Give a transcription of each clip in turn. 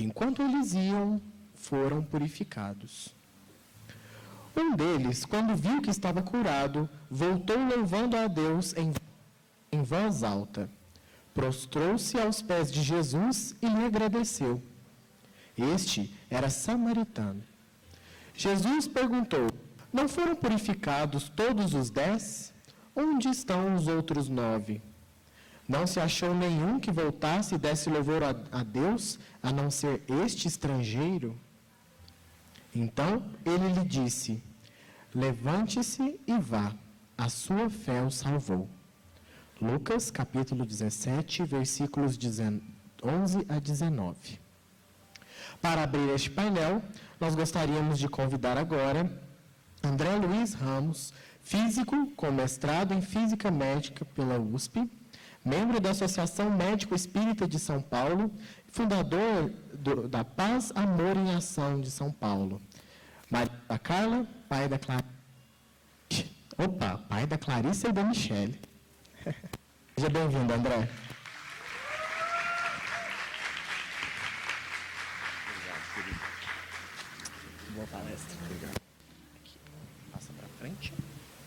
Enquanto eles iam, foram purificados. Um deles, quando viu que estava curado, voltou louvando a Deus em voz alta. Prostrou-se aos pés de Jesus e lhe agradeceu. Este era samaritano. Jesus perguntou: não foram purificados todos os 10? Onde estão os outros 9? Não se achou nenhum que voltasse e desse louvor a Deus, a não ser este estrangeiro? Então ele lhe disse: levante-se e vá, a sua fé o salvou. Lucas capítulo 17, versículos 11 a 19. Para abrir este painel, nós gostaríamos de convidar agora André Luiz Ramos, físico com mestrado em Física Médica pela USP, membro da Associação Médico Espírita de São Paulo, fundador da Paz, Amor em Ação de São Paulo. Maria da Carla, pai da Clarissa e da Michele. Seja bem-vindo, André. Obrigado, querido. Boa palestra. Obrigado. Aqui, passa para frente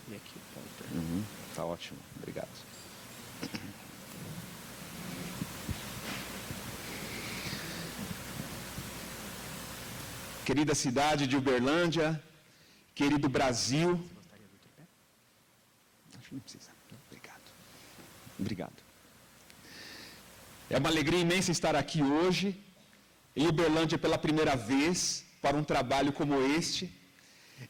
e aqui volta. Tá ótimo, obrigado. Querida cidade de Uberlândia, querido Brasil. Você gostaria do tripé? Acho que não precisa. Obrigado. Obrigado. É uma alegria imensa estar aqui hoje, em Uberlândia pela primeira vez, para um trabalho como este.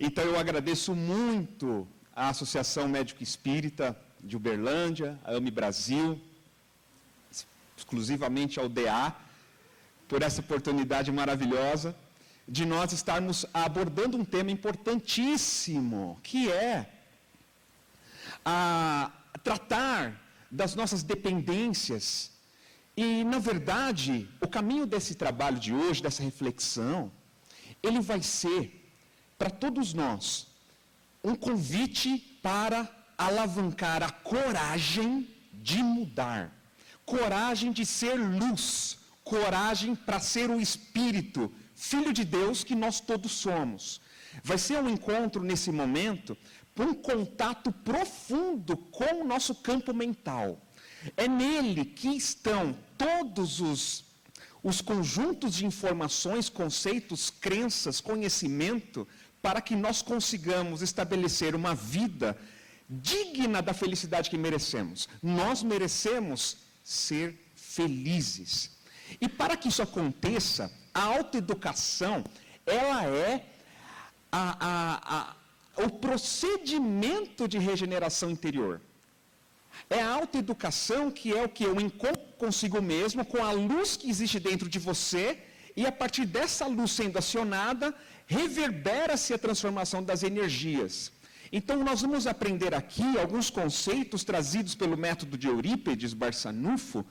Então eu agradeço muito à Associação Médico Espírita de Uberlândia, a AME Brasil, exclusivamente ao DA, por essa oportunidade maravilhosa de nós estarmos abordando um tema importantíssimo, que é tratar das nossas dependências. E, na verdade, o caminho desse trabalho de hoje, dessa reflexão, ele vai ser, para todos nós, um convite para alavancar a coragem de mudar, coragem de ser luz, coragem para ser o Espírito, Filho de Deus que nós todos somos. Vai ser um encontro nesse momento, um contato profundo com o nosso campo mental. É nele que estão todos os conjuntos de informações, conceitos, crenças, conhecimento, para que nós consigamos estabelecer uma vida digna da felicidade que merecemos. Nós merecemos ser felizes. E para que isso aconteça, a autoeducação, ela é o procedimento de regeneração interior. É a autoeducação que é o que? O encontro consigo mesmo, com a luz que existe dentro de você, e a partir dessa luz sendo acionada, reverbera-se a transformação das energias. Então nós vamos aprender aqui alguns conceitos trazidos pelo método de Eurípides Barçanufo,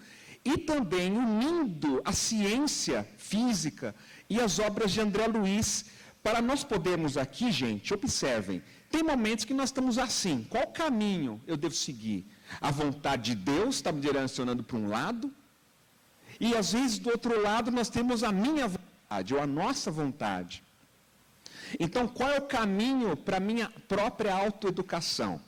e também unindo a ciência física e as obras de André Luiz, para nós podermos aqui, gente, observem, tem momentos que nós estamos assim, qual caminho eu devo seguir? A vontade de Deus está me direcionando para um lado, e às vezes do outro lado nós temos a minha vontade, ou a nossa vontade. Então qual é o caminho para a minha própria autoeducação?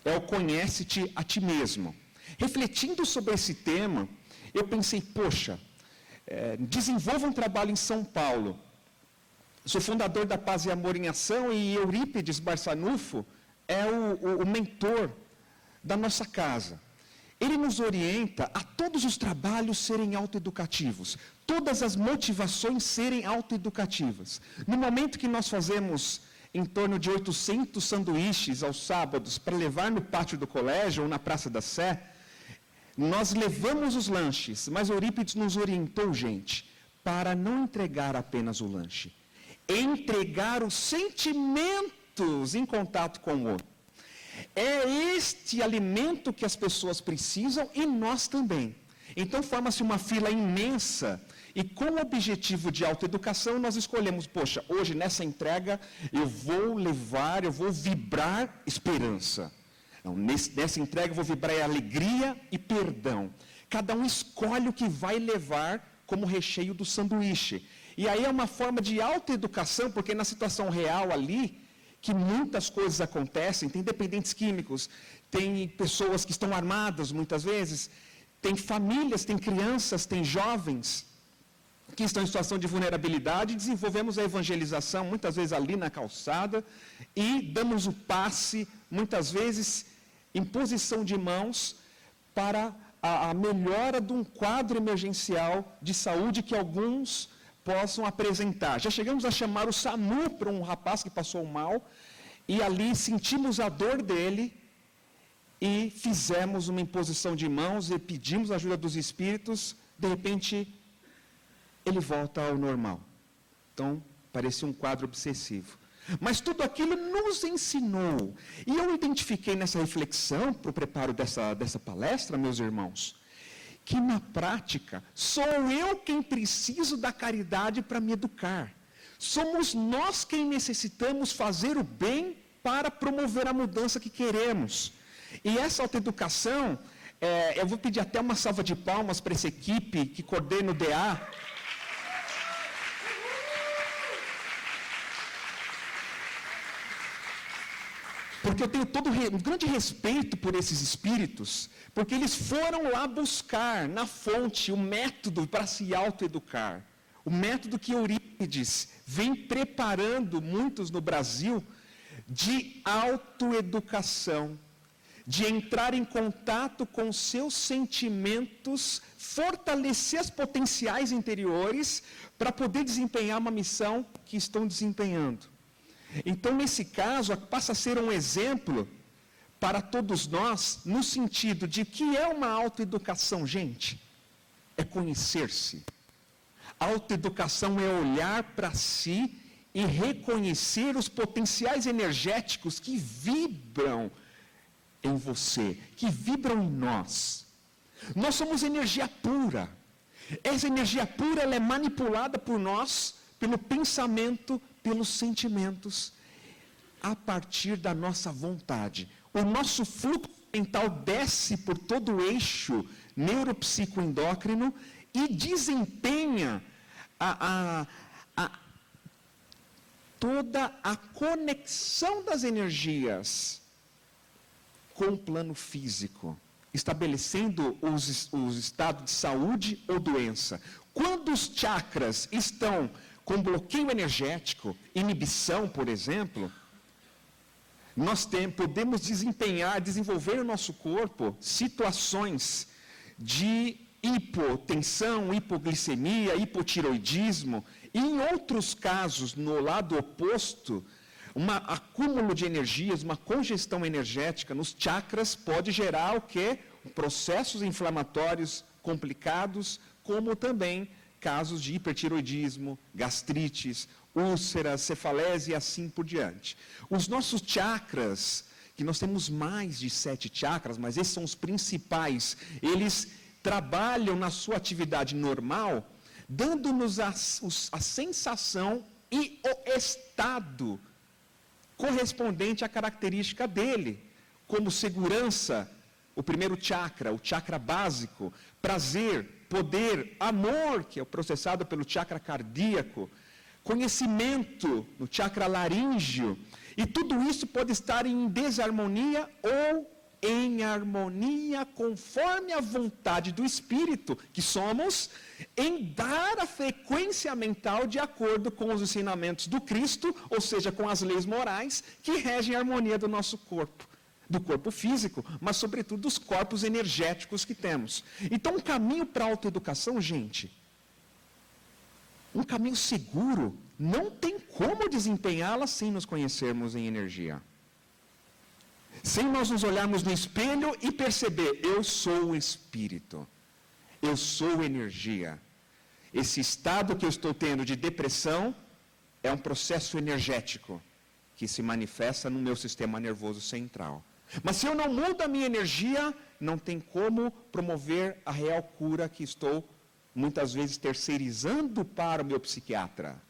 É o conhece-te a ti mesmo. Refletindo sobre esse tema, eu pensei, poxa, desenvolvo um trabalho em São Paulo. Sou fundador da Paz e Amor em Ação, e Eurípides Barçanufo é o mentor da nossa casa. Ele nos orienta a todos os trabalhos serem autoeducativos, todas as motivações serem autoeducativas. No momento que nós fazemos em torno de 800 sanduíches aos sábados para levar no pátio do colégio ou na Praça da Sé, nós levamos os lanches, mas Eurípides nos orientou, gente, para não entregar apenas o lanche, entregar os sentimentos em contato com o outro. É este alimento que as pessoas precisam e nós também. Então forma-se uma fila imensa, e com o objetivo de autoeducação nós escolhemos, poxa, hoje nessa entrega eu vou vibrar esperança. Não, nessa entrega eu vou vibrar alegria e perdão. Cada um escolhe o que vai levar como recheio do sanduíche. E aí é uma forma de autoeducação, porque na situação real ali, que muitas coisas acontecem, tem dependentes químicos, tem pessoas que estão armadas muitas vezes, tem famílias, tem crianças, tem jovens que estão em situação de vulnerabilidade, desenvolvemos a evangelização, muitas vezes ali na calçada, e damos o passe, muitas vezes em posição de mãos, para a melhora de um quadro emergencial de saúde que alguns possam apresentar. Já chegamos a chamar o SAMU para um rapaz que passou mal, e ali sentimos a dor dele, e fizemos uma imposição de mãos, e pedimos a ajuda dos espíritos, de repente, ele volta ao normal. Então, parecia um quadro obsessivo. Mas tudo aquilo nos ensinou. E eu identifiquei nessa reflexão, para o preparo dessa palestra, meus irmãos, que na prática, sou eu quem preciso da caridade para me educar. Somos nós quem necessitamos fazer o bem para promover a mudança que queremos. E essa autoeducação, eu vou pedir até uma salva de palmas para essa equipe que coordena o DA. Porque eu tenho um grande respeito por esses espíritos, porque eles foram lá buscar na fonte o método para se autoeducar. O método que Eurípides vem preparando muitos no Brasil de autoeducação, de entrar em contato com seus sentimentos, fortalecer as potenciais interiores para poder desempenhar uma missão que estão desempenhando. Então, nesse caso, passa a ser um exemplo para todos nós, no sentido de que é uma autoeducação, gente? É conhecer-se. Autoeducação é olhar para si e reconhecer os potenciais energéticos que vibram em você, que vibram em nós. Nós somos energia pura. Essa energia pura ela é manipulada por nós, pelo pensamento, pelos sentimentos, a partir da nossa vontade. O nosso fluxo mental desce por todo o eixo neuropsicoendócrino e desempenha toda a conexão das energias com o plano físico, estabelecendo os estados de saúde ou doença. Quando os chakras estão com bloqueio energético, inibição, por exemplo, nós podemos desenvolver no nosso corpo situações de hipotensão, hipoglicemia, hipotiroidismo, e em outros casos, no lado oposto, um acúmulo de energias, uma congestão energética nos chakras pode gerar o quê? Processos inflamatórios complicados, como também casos de hipertiroidismo, gastrites, úlceras, cefaleia e assim por diante. Os nossos chakras, que nós temos mais de 7 chakras, mas esses são os principais, eles trabalham na sua atividade normal, dando-nos a sensação e o estado correspondente à característica dele, como segurança, o primeiro chakra, o chakra básico, prazer, poder, amor, que é processado pelo chakra cardíaco, conhecimento no chakra laríngeo, e tudo isso pode estar em desarmonia ou em harmonia conforme a vontade do Espírito, que somos, em dar a frequência mental de acordo com os ensinamentos do Cristo, ou seja, com as leis morais que regem a harmonia do nosso corpo. Do corpo físico, mas sobretudo dos corpos energéticos que temos. Então, um caminho para a autoeducação, gente, um caminho seguro, não tem como desempenhá-la sem nos conhecermos em energia. Sem nós nos olharmos no espelho e perceber, eu sou o espírito, eu sou energia. Esse estado que eu estou tendo de depressão é um processo energético que se manifesta no meu sistema nervoso central. Mas se eu não mudo a minha energia, não tem como promover a real cura que estou, muitas vezes, terceirizando para o meu psiquiatra.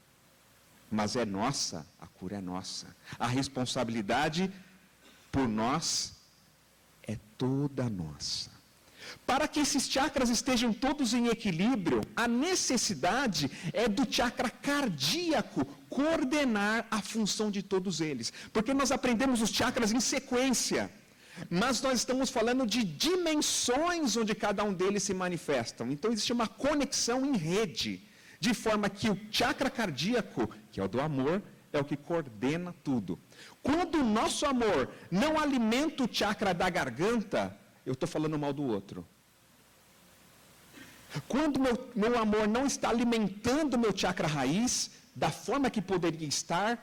Mas é nossa, a cura é nossa. A responsabilidade por nós é toda nossa. Para que esses chakras estejam todos em equilíbrio, a necessidade é do chakra cardíaco coordenar a função de todos eles. Porque nós aprendemos os chakras em sequência, mas nós estamos falando de dimensões onde cada um deles se manifestam. Então existe uma conexão em rede, de forma que o chakra cardíaco, que é o do amor, é o que coordena tudo. Quando o nosso amor não alimenta o chakra da garganta, eu estou falando mal do outro. Quando meu amor não está alimentando o meu chakra raiz, da forma que poderia estar,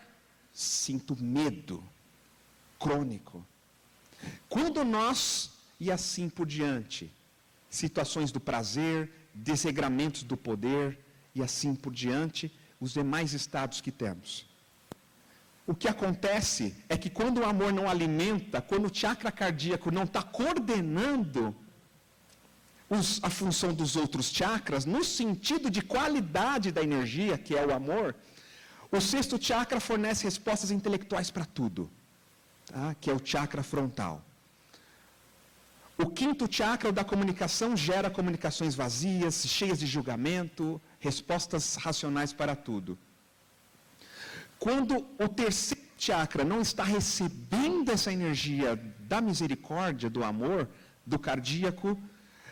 sinto medo crônico. Quando nós, e assim por diante, situações do prazer, desregramentos do poder, e assim por diante, os demais estados que temos. O que acontece é que quando o amor não alimenta, quando o chakra cardíaco não está coordenando a função dos outros chakras, no sentido de qualidade da energia, que é o amor, o sexto chakra fornece respostas intelectuais para tudo, tá? Que é o chakra frontal. O quinto chakra, o da comunicação, gera comunicações vazias, cheias de julgamento, respostas racionais para tudo. Quando o terceiro chakra não está recebendo essa energia da misericórdia, do amor, do cardíaco,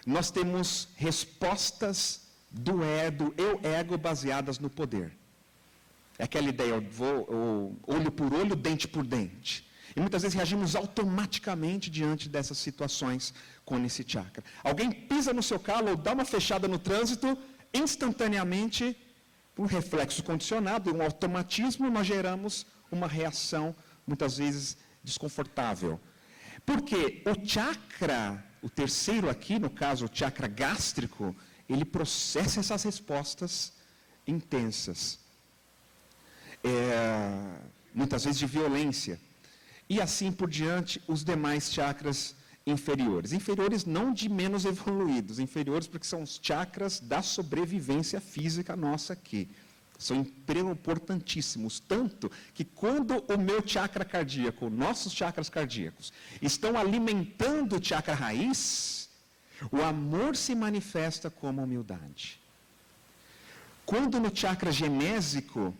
nós temos respostas do eu ego baseadas no poder. É aquela ideia, olho por olho, dente por dente. E muitas vezes reagimos automaticamente diante dessas situações com esse chakra. Alguém pisa no seu calo ou dá uma fechada no trânsito, instantaneamente, um reflexo condicionado, um automatismo, nós geramos uma reação, muitas vezes, desconfortável. Porque o chakra, o terceiro aqui, no caso, o chakra gástrico, ele processa essas respostas intensas. Muitas vezes de violência. E assim por diante, os demais chakras inferiores. Inferiores não de menos evoluídos, inferiores porque são os chakras da sobrevivência física nossa aqui. São importantíssimos, tanto que quando o meu chakra cardíaco, nossos chakras cardíacos, estão alimentando o chakra raiz, o amor se manifesta como humildade. Quando no chakra genésico,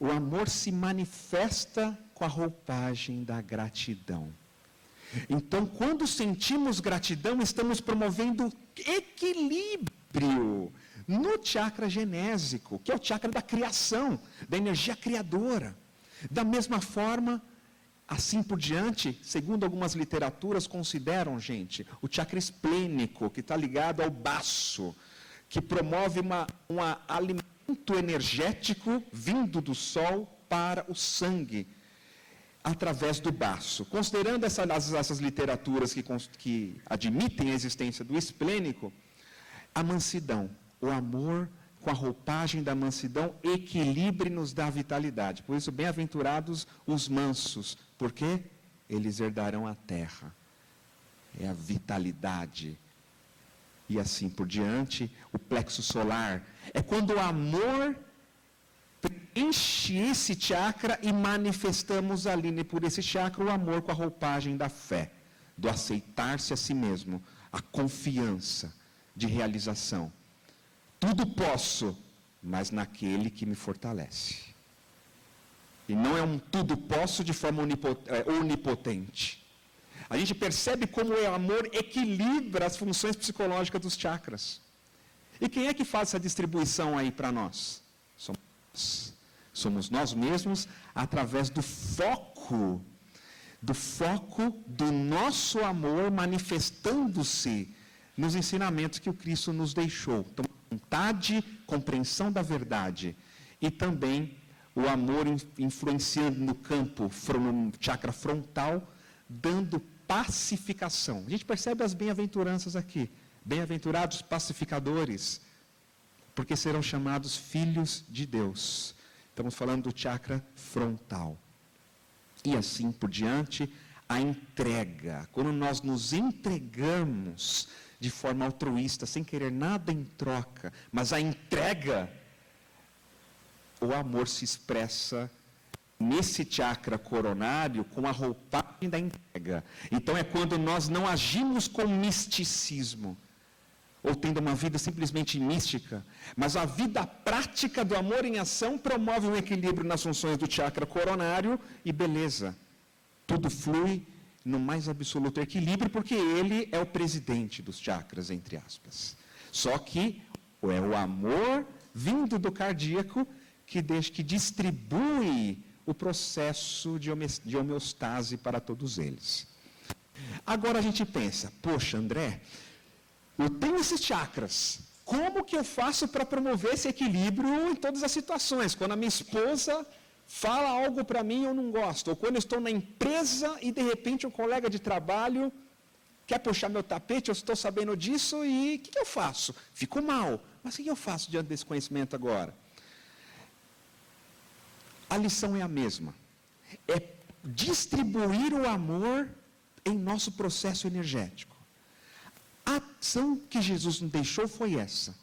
o amor se manifesta com a roupagem da gratidão. Então, quando sentimos gratidão, estamos promovendo equilíbrio no chakra genésico, que é o chakra da criação, da energia criadora. Da mesma forma, assim por diante, segundo algumas literaturas, consideram, gente, o chakra esplênico, que está ligado ao baço, que promove um alimento energético vindo do sol para o sangue, através do baço. Considerando essas literaturas que admitem a existência do esplênico, a mansidão, o amor com a roupagem da mansidão, equilíbrio nos dá vitalidade. Por isso, bem-aventurados os mansos, porque eles herdarão a terra. É a vitalidade. E assim por diante, o plexo solar. É quando o amor preenche esse chakra e manifestamos ali, por esse chakra, o amor com a roupagem da fé, do aceitar-se a si mesmo, a confiança de realização. Tudo posso, mas naquele que me fortalece. E não é um tudo posso de forma onipotente. A gente percebe como o amor equilibra as funções psicológicas dos chakras. E quem é que faz essa distribuição aí para nós? Somos nós mesmos, através do foco do nosso amor manifestando-se nos ensinamentos que o Cristo nos deixou. Então, vontade, compreensão da verdade e também o amor influenciando no campo, no chakra frontal, dando pacificação. A gente percebe as bem-aventuranças aqui. Bem-aventurados pacificadores, porque serão chamados filhos de Deus. Estamos falando do chakra frontal. E assim por diante, a entrega. Quando nós nos entregamos de forma altruísta, sem querer nada em troca, mas a entrega, o amor se expressa nesse chakra coronário com a roupagem da entrega. Então é quando nós não agimos com misticismo, ou tendo uma vida simplesmente mística, mas a vida prática do amor em ação promove um equilíbrio nas funções do chakra coronário e beleza. Tudo flui no mais absoluto equilíbrio, porque ele é o presidente dos chakras, entre aspas. Só que é o amor vindo do cardíaco que distribui o processo de homeostase para todos eles. Agora a gente pensa, poxa, André, eu tenho esses chakras, como que eu faço para promover esse equilíbrio em todas as situações? Quando a minha esposa fala algo para mim eu não gosto, ou quando eu estou na empresa e de repente um colega de trabalho quer puxar meu tapete, eu estou sabendo disso e o que eu faço? Fico mal, mas o que eu faço diante desse conhecimento agora? A lição é a mesma, é distribuir o amor em nosso processo energético. A ação que Jesus nos deixou foi essa: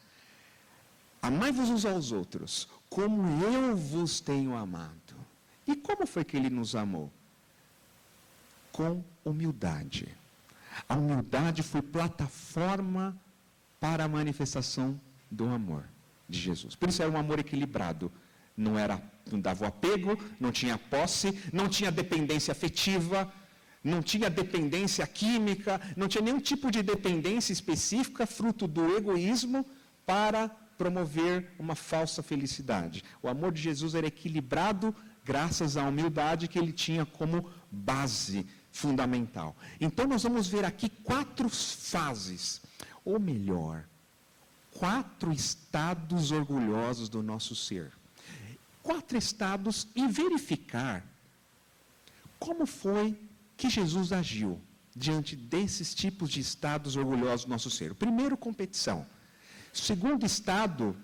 amai-vos uns aos outros, como eu vos tenho amado. E como foi que ele nos amou? Com humildade. A humildade foi plataforma para a manifestação do amor de Jesus. Por isso era um amor equilibrado. Não dava o apego, não tinha posse, não tinha dependência afetiva, não tinha dependência química, não tinha nenhum tipo de dependência específica, fruto do egoísmo, para promover uma falsa felicidade. O amor de Jesus era equilibrado graças à humildade que ele tinha como base fundamental. Então nós vamos ver aqui 4 fases, ou melhor, 4 estados orgulhosos do nosso ser. 4 estados e verificar como foi que Jesus agiu diante desses tipos de estados orgulhosos do nosso ser. O primeiro, competição. O segundo estado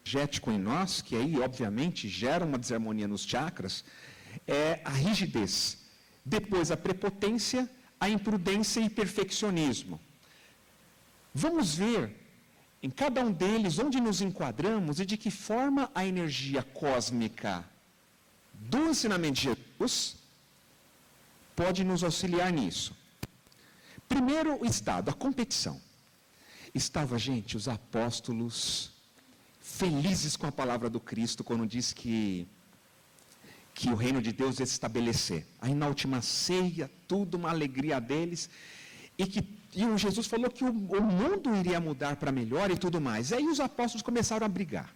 energético em nós, que aí obviamente gera uma desarmonia nos chakras, é a rigidez. Depois a prepotência, a imprudência e perfeccionismo. Vamos ver em cada um deles onde nos enquadramos e de que forma a energia cósmica do ensinamento de Jesus pode nos auxiliar nisso. Primeiro estado, a competição. Estava, gente, os apóstolos felizes com a palavra do Cristo quando diz que o reino de Deus ia se estabelecer. Aí na última ceia, tudo uma alegria deles, e o Jesus falou que o mundo iria mudar para melhor e tudo mais. Aí os apóstolos começaram a brigar,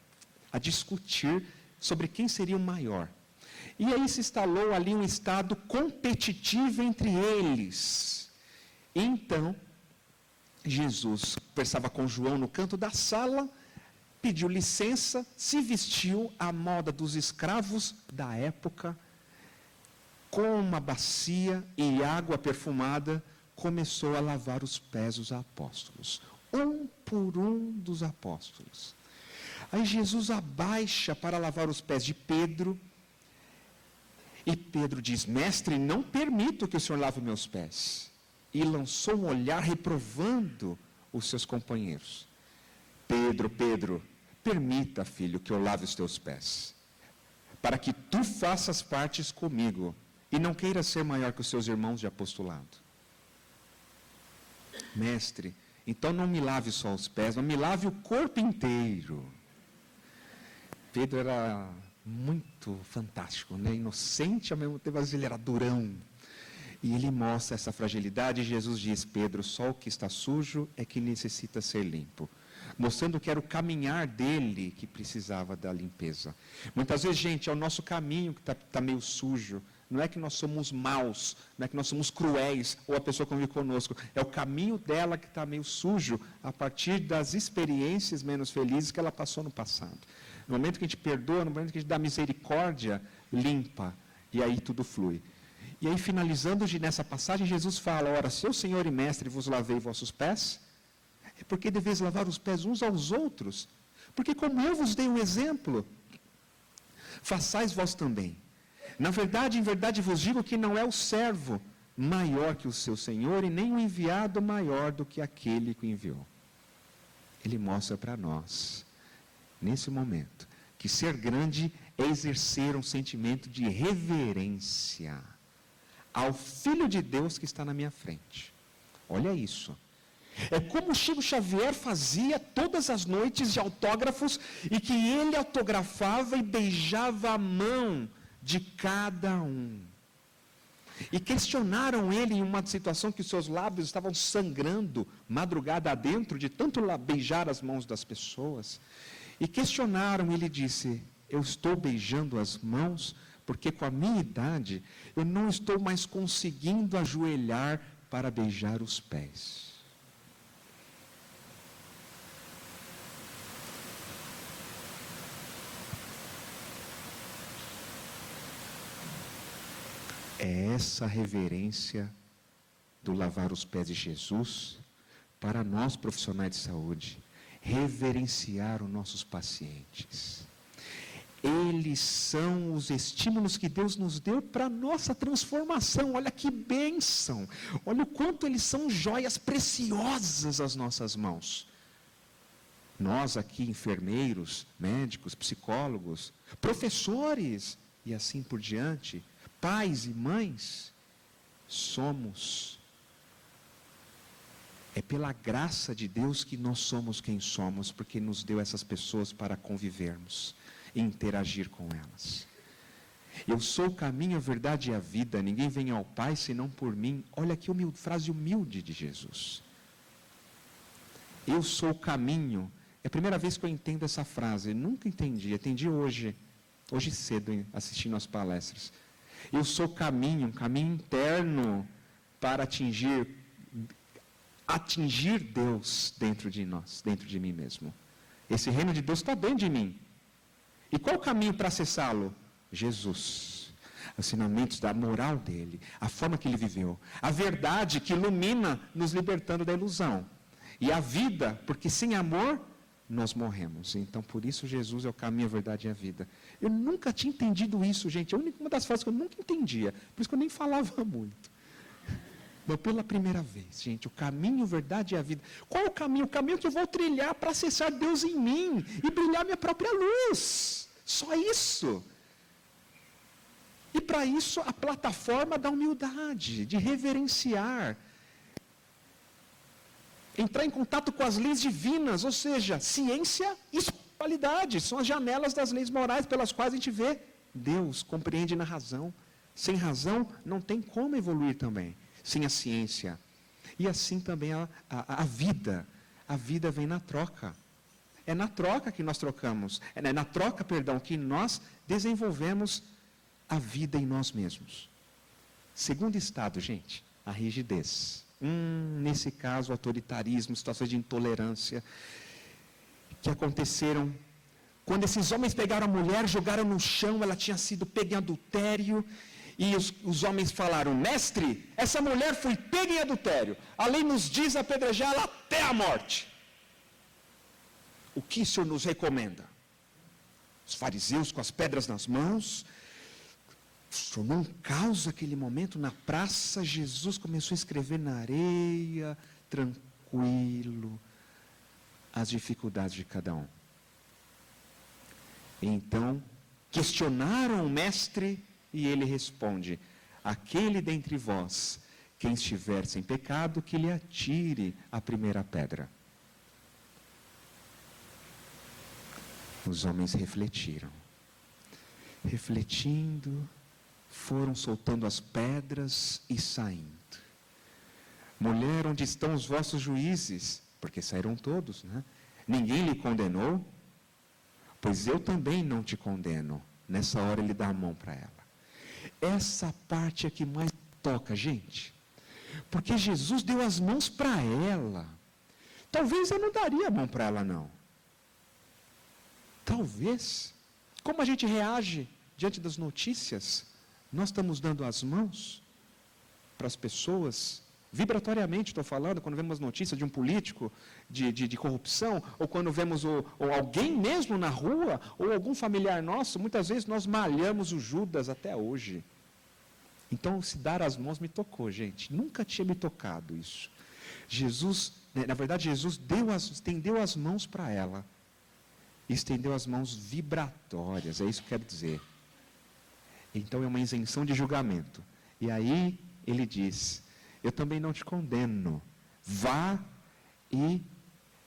a discutir sobre quem seria o maior. E aí se instalou ali um estado competitivo entre eles. Então, Jesus conversava com João no canto da sala, pediu licença, se vestiu à moda dos escravos da época, com uma bacia e água perfumada, começou a lavar os pés dos apóstolos, um por um dos apóstolos. Aí Jesus abaixa para lavar os pés de Pedro, e Pedro diz: mestre, não permito que o senhor lave meus pés. E lançou um olhar reprovando os seus companheiros. Pedro, permita, filho, que eu lave os teus pés, para que tu faças partes comigo, e não queiras ser maior que os seus irmãos de apostolado. Mestre, então não me lave só os pés, mas me lave o corpo inteiro. Pedro era muito fantástico, né? Inocente, ao mesmo tempo, mas ele era durão. E ele mostra essa fragilidade, e Jesus diz: Pedro, só o que está sujo é que necessita ser limpo. Mostrando que era o caminhar dele que precisava da limpeza. Muitas vezes, gente, é o nosso caminho que está meio sujo. Não é que nós somos maus, não é que nós somos cruéis, ou a pessoa que convive conosco. É o caminho dela que está meio sujo, a partir das experiências menos felizes que ela passou no passado. No momento que a gente perdoa, no momento que a gente dá misericórdia, limpa, e aí tudo flui. E aí, finalizando nessa passagem, Jesus fala: ora, se eu, Senhor e Mestre, vos lavei vossos pés, é porque deveis lavar os pés uns aos outros, porque como eu vos dei um exemplo, façais vós também. Na verdade, em verdade vos digo que não é o servo maior que o seu senhor, e nem o enviado maior do que aquele que o enviou. Ele mostra para nós, nesse momento, que ser grande é exercer um sentimento de reverência ao Filho de Deus que está na minha frente. Olha isso. É como Chico Xavier fazia todas as noites de autógrafos e que ele autografava e beijava a mão de cada um. E questionaram ele em uma situação que os seus lábios estavam sangrando, madrugada adentro, de tanto beijar as mãos das pessoas. E questionaram, ele disse: eu estou beijando as mãos porque com a minha idade eu não estou mais conseguindo ajoelhar para beijar os pés. É essa reverência do lavar os pés de Jesus para nós profissionais de saúde, reverenciar os nossos pacientes. Eles são os estímulos que Deus nos deu para a nossa transformação. Olha que bênção! Olha o quanto eles são joias preciosas às nossas mãos. Nós aqui, enfermeiros, médicos, psicólogos, professores e assim por diante, pais e mães, é pela graça de Deus que nós somos quem somos, porque nos deu essas pessoas para convivermos e interagir com elas. Eu sou o caminho, a verdade e a vida, ninguém vem ao Pai senão por mim. Olha que frase humilde de Jesus. Eu sou o caminho. É a primeira vez que eu entendo essa frase, eu nunca entendi hoje cedo, assistindo às palestras. Eu sou o caminho, um caminho interno para atingir Deus dentro de nós, dentro de mim mesmo. Esse reino de Deus está dentro de mim. E qual o caminho para acessá-lo? Jesus. Os ensinamentos da moral dele, a forma que ele viveu, a verdade que ilumina, nos libertando da ilusão. E a vida, porque sem amor nós morremos. Então, por isso, Jesus é o caminho, a verdade e a vida. Eu nunca tinha entendido isso, gente. Uma das frases que eu nunca entendia. Por isso que eu nem falava muito. Mas pela primeira vez, gente, o caminho, a verdade e a vida. Qual é o caminho? O caminho que eu vou trilhar para acessar Deus em mim e brilhar minha própria luz. Só isso. E para isso, a plataforma da humildade, de reverenciar. Entrar em contato com as leis divinas, ou seja, ciência e espiritualidade, são as janelas das leis morais pelas quais a gente vê Deus, compreende na razão. Sem razão, não tem como evoluir também, sem a ciência. E assim também a vida. A vida vem na troca. É na troca que nós trocamos, que nós desenvolvemos a vida em nós mesmos. Segundo estado, gente, a rigidez. Nesse caso, autoritarismo, situações de intolerância que aconteceram quando esses homens pegaram a mulher, jogaram no chão, ela tinha sido pega em adultério, e os homens falaram: mestre, essa mulher foi pega em adultério, a lei nos diz apedrejá-la até a morte. O que o Senhor nos recomenda? Os fariseus com as pedras nas mãos. Formou um caos naquele momento na praça. Jesus começou a escrever na areia, tranquilo, as dificuldades de cada um. Então, questionaram o mestre e ele responde: aquele dentre vós, quem estiver sem pecado, que lhe atire a primeira pedra. Os homens refletiram. Refletindo, foram soltando as pedras e saindo. Mulher, onde estão os vossos juízes? Porque saíram todos, né? Ninguém lhe condenou? Pois eu também não te condeno. Nessa hora ele dá a mão para ela. Essa parte é que mais toca, gente. Porque Jesus deu as mãos para ela. Talvez eu não daria a mão para ela, não. Talvez. Como a gente reage diante das notícias? Nós estamos dando as mãos para as pessoas, vibratoriamente estou falando, quando vemos notícias de um político, de corrupção, ou quando vemos ou alguém mesmo na rua, ou algum familiar nosso, muitas vezes nós malhamos o Judas até hoje. Então, se dar as mãos me tocou, gente. Nunca tinha me tocado isso. Jesus, na verdade, Jesus estendeu as mãos para ela. e estendeu as mãos vibratórias, é isso que quero dizer. Então é uma isenção de julgamento. E aí ele diz: eu também não te condeno, vá e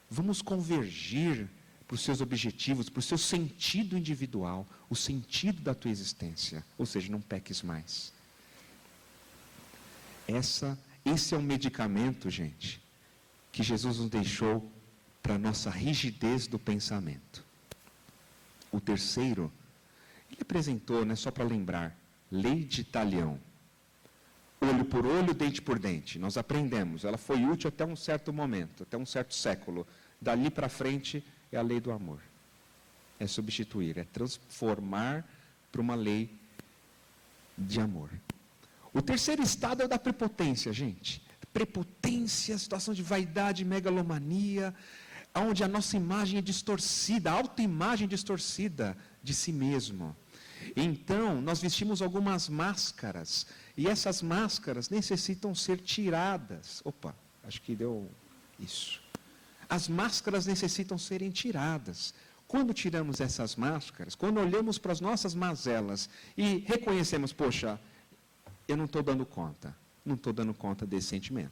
vamos convergir para os seus objetivos, para o seu sentido individual, o sentido da tua existência, ou seja, não peques mais. Esse é o medicamento, gente, que Jesus nos deixou para a nossa rigidez do pensamento. O terceiro, ele apresentou, só para lembrar, lei de Talião. Olho por olho, dente por dente. Nós aprendemos, ela foi útil até um certo momento, até um certo século. Dali para frente é a lei do amor. É substituir, é transformar para uma lei de amor. O terceiro estado é o da prepotência, gente. Prepotência, situação de vaidade, megalomania, onde a nossa imagem é distorcida, a autoimagem distorcida de si mesmo. Então, nós vestimos algumas máscaras, e essas máscaras necessitam ser tiradas. Opa, acho que deu isso. As máscaras necessitam serem tiradas. Quando tiramos essas máscaras, quando olhamos para as nossas mazelas e reconhecemos, poxa, eu não estou dando conta desse sentimento.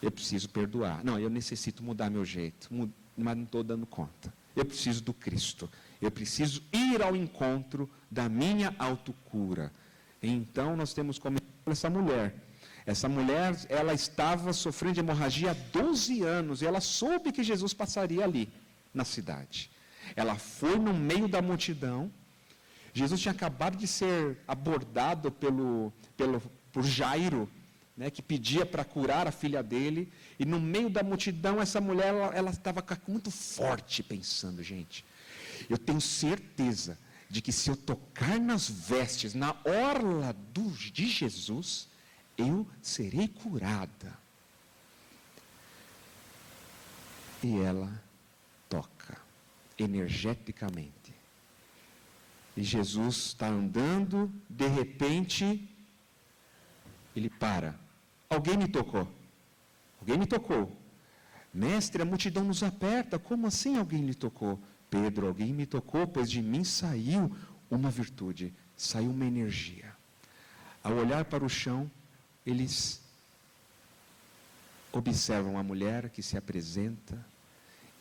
Eu preciso perdoar. Não, eu necessito mudar meu jeito, mas não estou dando conta. Eu preciso do Cristo. Eu preciso ir ao encontro da minha autocura. Então, nós temos como essa mulher. Essa mulher, ela estava sofrendo de hemorragia há 12 anos, e ela soube que Jesus passaria ali, na cidade. Ela foi no meio da multidão. Jesus tinha acabado de ser abordado por Jairo, que pedia para curar a filha dele, e no meio da multidão, essa mulher, ela estava muito forte, pensando, gente, eu tenho certeza de que se eu tocar nas vestes, na orla de Jesus, eu serei curada. E ela toca, energeticamente. E Jesus está andando, de repente, ele para. Alguém me tocou. Alguém me tocou. Mestre, a multidão nos aperta. Como assim alguém lhe tocou? Pedro, alguém me tocou, pois de mim saiu uma virtude, saiu uma energia. Ao olhar para o chão, eles observam a mulher que se apresenta,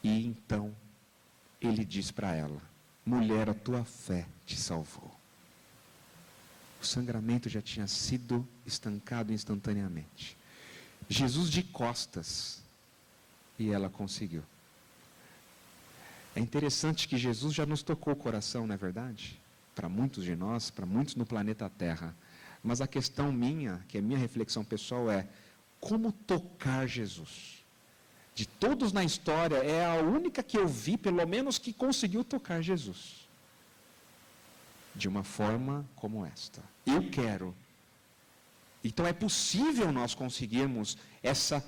e então ele diz para ela: mulher, a tua fé te salvou. O sangramento já tinha sido estancado instantaneamente. Jesus de costas, e ela conseguiu. É interessante que Jesus já nos tocou o coração, não é verdade? Para muitos de nós, para muitos no planeta Terra. Mas a questão minha, que é minha reflexão pessoal, é como tocar Jesus. De todos na história, é a única que eu vi, pelo menos, que conseguiu tocar Jesus. De uma forma como esta. Eu quero. Então é possível nós conseguirmos essa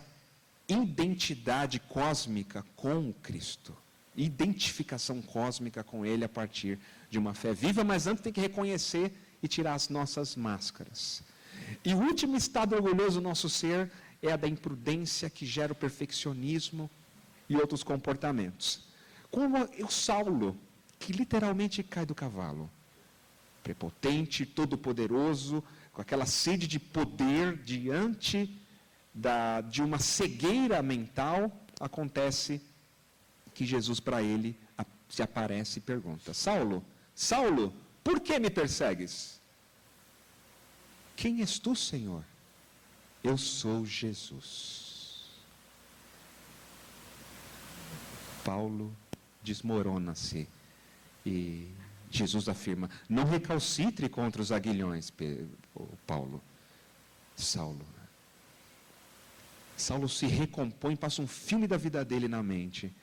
identidade cósmica com o Cristo. Identificação cósmica com Ele a partir de uma fé viva, mas antes tem que reconhecer e tirar as nossas máscaras. E o último estado orgulhoso do nosso ser é a da imprudência, que gera o perfeccionismo e outros comportamentos. Como o Saulo, que literalmente cai do cavalo. Prepotente, todo-poderoso, com aquela sede de poder diante de uma cegueira mental, acontece que Jesus para ele se aparece e pergunta: Saulo, Saulo, por que me persegues? Quem és tu, Senhor? Eu sou Jesus. Paulo desmorona-se e Jesus afirma: não recalcitre contra os aguilhões, Paulo. Saulo se recompõe, passa um filme da vida dele na mente.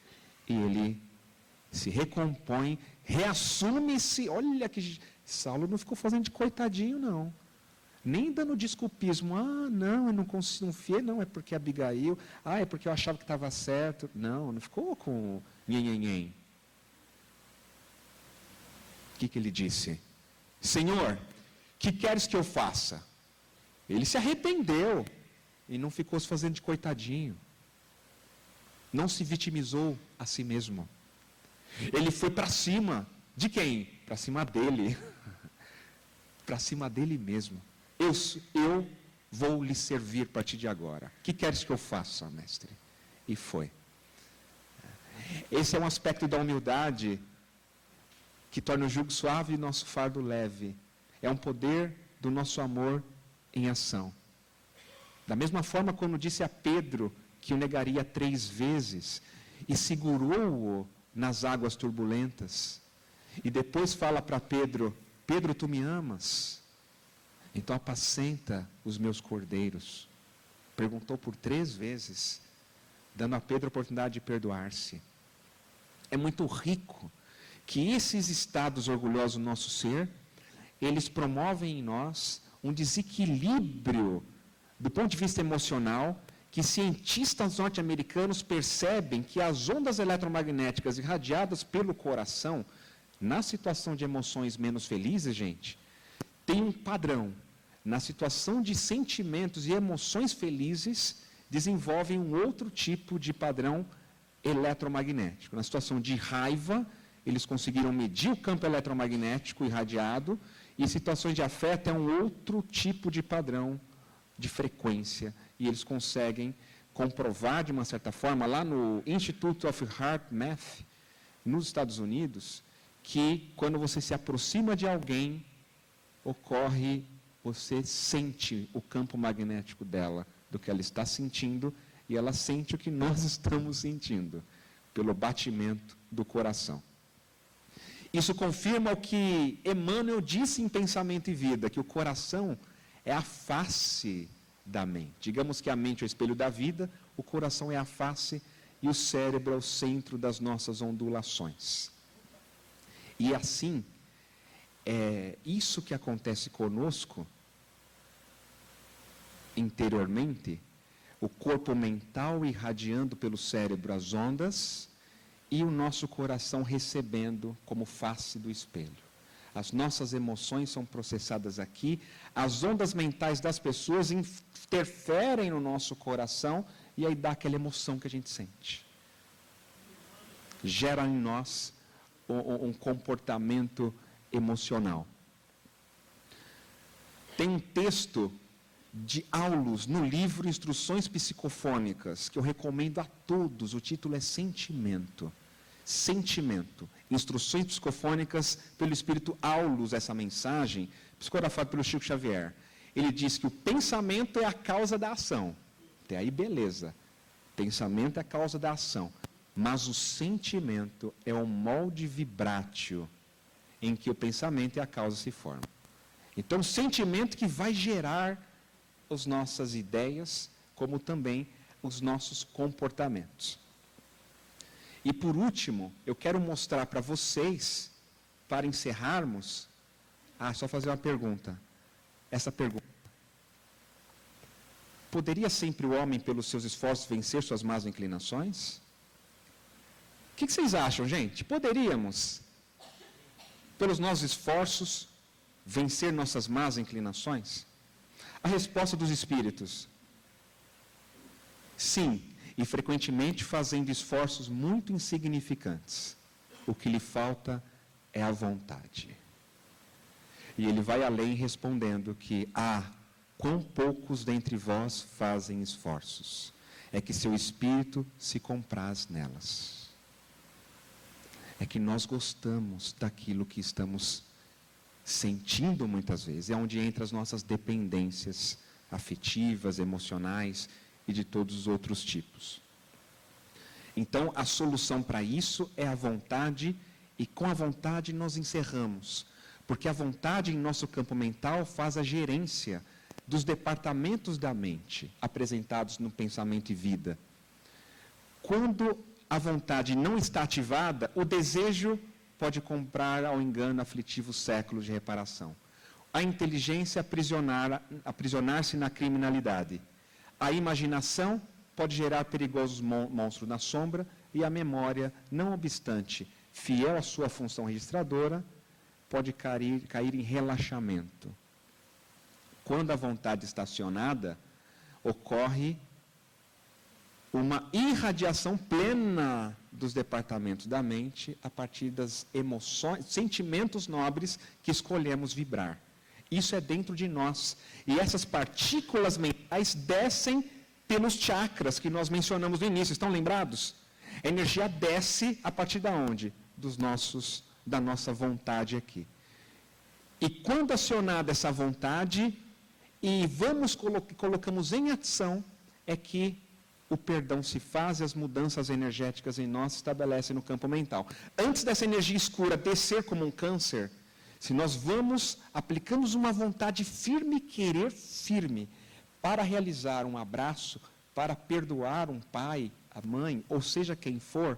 E ele se recompõe, reassume-se. Olha que Saulo não ficou fazendo de coitadinho, não. Nem dando desculpismo. Não, eu não confiei, não, é porque Abigail. É porque eu achava que estava certo. Não ficou com nhenhenhen. O que ele disse? Senhor, que queres que eu faça? Ele se arrependeu e não ficou se fazendo de coitadinho. Não se vitimizou a si mesmo. Ele foi para cima. De quem? Para cima dele. Para cima dele mesmo. Eu vou lhe servir a partir de agora. O que queres que eu faça, mestre? E foi. Esse é um aspecto da humildade que torna o jugo suave e nosso fardo leve. É um poder do nosso amor em ação. Da mesma forma, quando disse a Pedro que o negaria 3 vezes e segurou-o nas águas turbulentas, e depois fala para Pedro: Pedro, tu me amas? Então apacenta os meus cordeiros. Perguntou por 3 vezes, dando a Pedro a oportunidade de perdoar-se. É muito rico que esses estados orgulhosos do nosso ser, eles promovem em nós um desequilíbrio do ponto de vista emocional, que cientistas norte-americanos percebem que as ondas eletromagnéticas irradiadas pelo coração, na situação de emoções menos felizes, gente, tem um padrão. Na situação de sentimentos e emoções felizes, desenvolvem um outro tipo de padrão eletromagnético. Na situação de raiva, eles conseguiram medir o campo eletromagnético irradiado, e em situações de afeto é um outro tipo de padrão de frequência, e eles conseguem comprovar de uma certa forma, lá no Institute of Heart Math, nos Estados Unidos, que quando você se aproxima de alguém, você sente o campo magnético dela, do que ela está sentindo, e ela sente o que nós estamos sentindo, pelo batimento do coração. Isso confirma o que Emmanuel disse em Pensamento e Vida, que o coração é a face da mente. Digamos que a mente é o espelho da vida, o coração é a face e o cérebro é o centro das nossas ondulações. E assim, isso que acontece conosco, interiormente, o corpo mental irradiando pelo cérebro as ondas e o nosso coração recebendo como face do espelho. As nossas emoções são processadas aqui, as ondas mentais das pessoas interferem no nosso coração e aí dá aquela emoção que a gente sente. Gera em nós um comportamento emocional. Tem um texto de Aulus no livro Instruções Psicofônicas, que eu recomendo a todos, o título é Sentimento. Sentimento. Instruções Psicofônicas pelo Espírito Aulus, essa mensagem, psicografado pelo Chico Xavier. Ele diz que o pensamento é a causa da ação. Até aí, beleza. Pensamento é a causa da ação. Mas o sentimento é o molde vibrátil em que o pensamento e a causa se formam. Então, o sentimento que vai gerar as nossas ideias, como também os nossos comportamentos. E por último, eu quero mostrar para vocês, para encerrarmos, só fazer uma pergunta. Essa pergunta: poderia sempre o homem, pelos seus esforços, vencer suas más inclinações? O que vocês acham, gente? Poderíamos, pelos nossos esforços, vencer nossas más inclinações? A resposta dos espíritos: sim, e frequentemente fazendo esforços muito insignificantes. O que lhe falta é a vontade. E ele vai além respondendo que, quão poucos dentre vós fazem esforços, é que seu espírito se compraz nelas. É que nós gostamos daquilo que estamos sentindo muitas vezes, é onde entram as nossas dependências afetivas, emocionais e de todos os outros tipos. Então, a solução para isso é a vontade, e com a vontade nós encerramos, porque a vontade em nosso campo mental faz a gerência dos departamentos da mente apresentados no Pensamento e Vida. Quando a vontade não está ativada, o desejo pode comprar ao engano aflitivos séculos de reparação. A inteligência aprisionar-se na criminalidade. A imaginação pode gerar perigosos monstros na sombra, e a memória, não obstante fiel à sua função registradora, pode cair em relaxamento. Quando a vontade está acionada, ocorre uma irradiação plena dos departamentos da mente a partir das emoções, sentimentos nobres que escolhemos vibrar. Isso é dentro de nós. E essas partículas mentais descem pelos chakras que nós mencionamos no início. Estão lembrados? A energia desce a partir de onde? Da nossa vontade aqui. E quando acionada essa vontade, e colocamos em ação, é que o perdão se faz e as mudanças energéticas em nós se estabelecem no campo mental. Antes dessa energia escura descer como um câncer, se nós aplicamos uma vontade firme, querer firme, para realizar um abraço, para perdoar um pai, a mãe, ou seja quem for,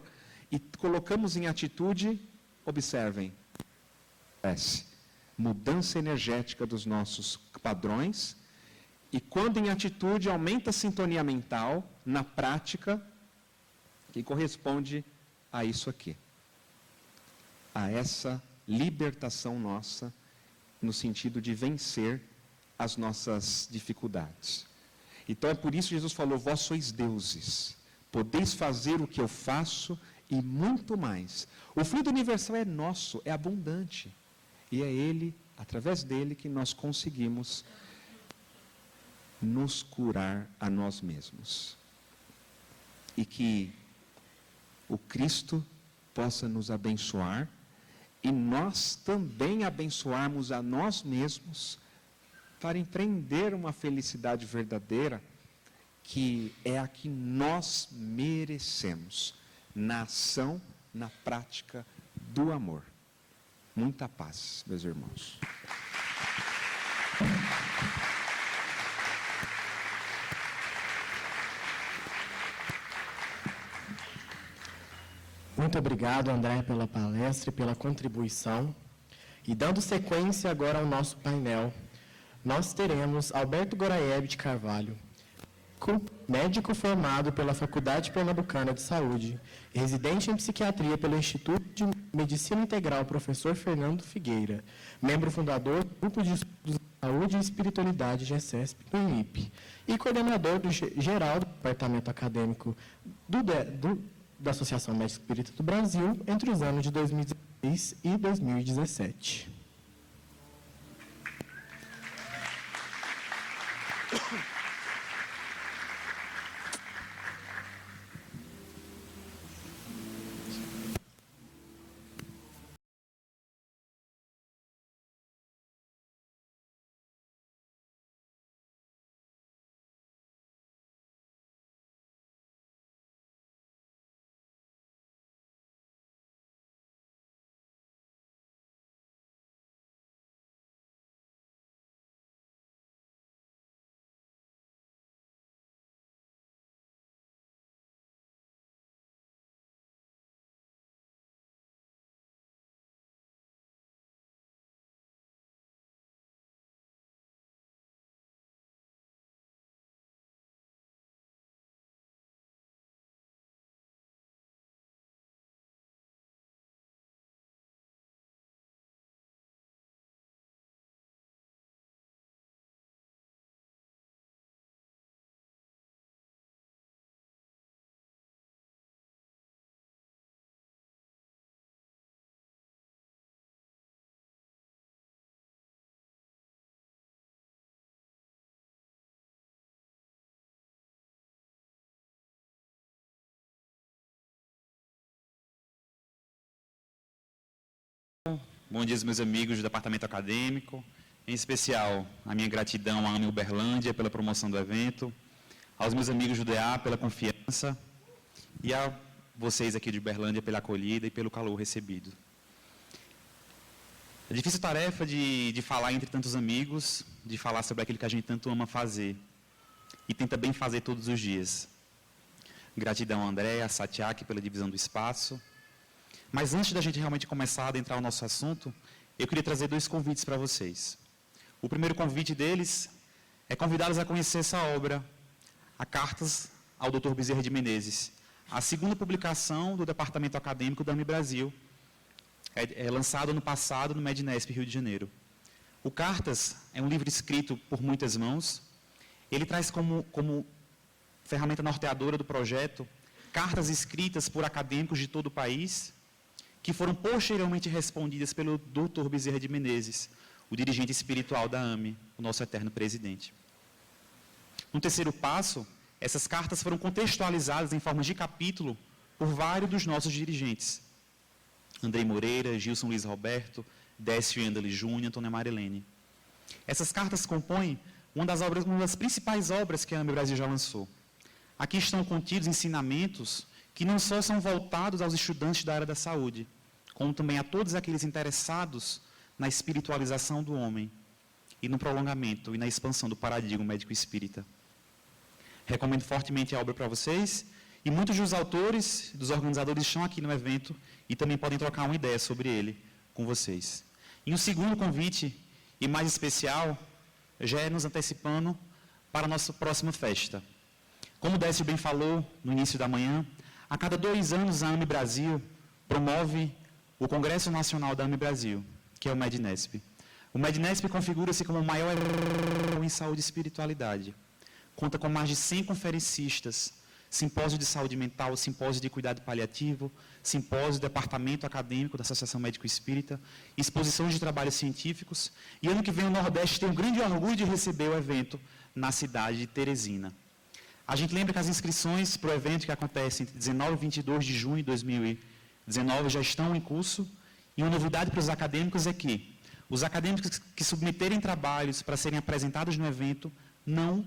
e colocamos em atitude, observem, mudança energética dos nossos padrões, e quando em atitude aumenta a sintonia mental, na prática, que corresponde a isso aqui. A essa libertação nossa, no sentido de vencer as nossas dificuldades. Então é por isso que Jesus falou, vós sois deuses, podeis fazer o que eu faço e muito mais. O fluido universal é nosso, é abundante. E é Ele, através dele, que nós conseguimos nos curar a nós mesmos. E que o Cristo possa nos abençoar e nós também abençoarmos a nós mesmos para empreender uma felicidade verdadeira que é a que nós merecemos na ação, na prática do amor. Muita paz, meus irmãos. Muito obrigado, André, pela palestra e pela contribuição. E dando sequência agora ao nosso painel, nós teremos Alberto Goraeb de Carvalho, médico formado pela Faculdade Pernambucana de Saúde, residente em psiquiatria pelo Instituto de Medicina Integral Professor Fernando Figueira, membro fundador do Grupo de Estudos de Saúde e Espiritualidade GECESP do INIP, e coordenador geral do Departamento Acadêmico da Associação Médica Espírita do Brasil entre os anos de 2016 e 2017. Bom dia, meus amigos do Departamento Acadêmico, em especial a minha gratidão à AME Uberlândia pela promoção do evento, aos meus amigos do DA pela confiança e a vocês aqui de Uberlândia pela acolhida e pelo calor recebido. É difícil tarefa de falar entre tantos amigos, de falar sobre aquilo que a gente tanto ama fazer e tenta bem fazer todos os dias. Gratidão a André, a Satiak pela divisão do espaço. Mas antes da gente realmente começar a adentrar o nosso assunto, eu queria trazer 2 convites para vocês. O primeiro convite deles é convidá-los a conhecer essa obra, a Cartas ao Dr. Bezerra de Menezes, a segunda publicação do Departamento Acadêmico da AME Brasil, lançado ano passado no Mednesp, Rio de Janeiro. O Cartas é um livro escrito por muitas mãos. Ele traz como ferramenta norteadora do projeto, cartas escritas por acadêmicos de todo o país, que foram posteriormente respondidas pelo Dr. Bezerra de Menezes, o dirigente espiritual da AME, o nosso eterno presidente. No terceiro passo, essas cartas foram contextualizadas em forma de capítulo por vários dos nossos dirigentes. Andrei Moreira, Gilson Luiz Roberto, Décio Endeli Júnior, Antônia Marilene. Essas cartas compõem uma das principais obras que a AME Brasil já lançou. Aqui estão contidos ensinamentos que não só são voltados aos estudantes da área da saúde, como também a todos aqueles interessados na espiritualização do homem e no prolongamento e na expansão do paradigma médico espírita. Recomendo fortemente a obra para vocês, e muitos dos autores, dos organizadores estão aqui no evento e também podem trocar uma ideia sobre ele com vocês. E um segundo convite, e mais especial, já é nos antecipando para a nossa próxima festa. Como o Décio bem falou no início da manhã, a cada 2 anos a AME Brasil promove o Congresso Nacional da AME Brasil, que é o MEDNESP. O MEDNESP configura-se como o maior em saúde e espiritualidade. Conta com mais de 100 conferencistas, simpósio de saúde mental, simpósio de cuidado paliativo, simpósio do departamento acadêmico da Associação Médico Espírita, exposições de trabalhos científicos, e ano que vem o Nordeste tem o grande orgulho de receber o evento na cidade de Teresina. A gente lembra que as inscrições para o evento, que acontece entre 19 e 22 de junho de 2019, já estão em curso, e uma novidade para os acadêmicos é que os acadêmicos que submeterem trabalhos para serem apresentados no evento não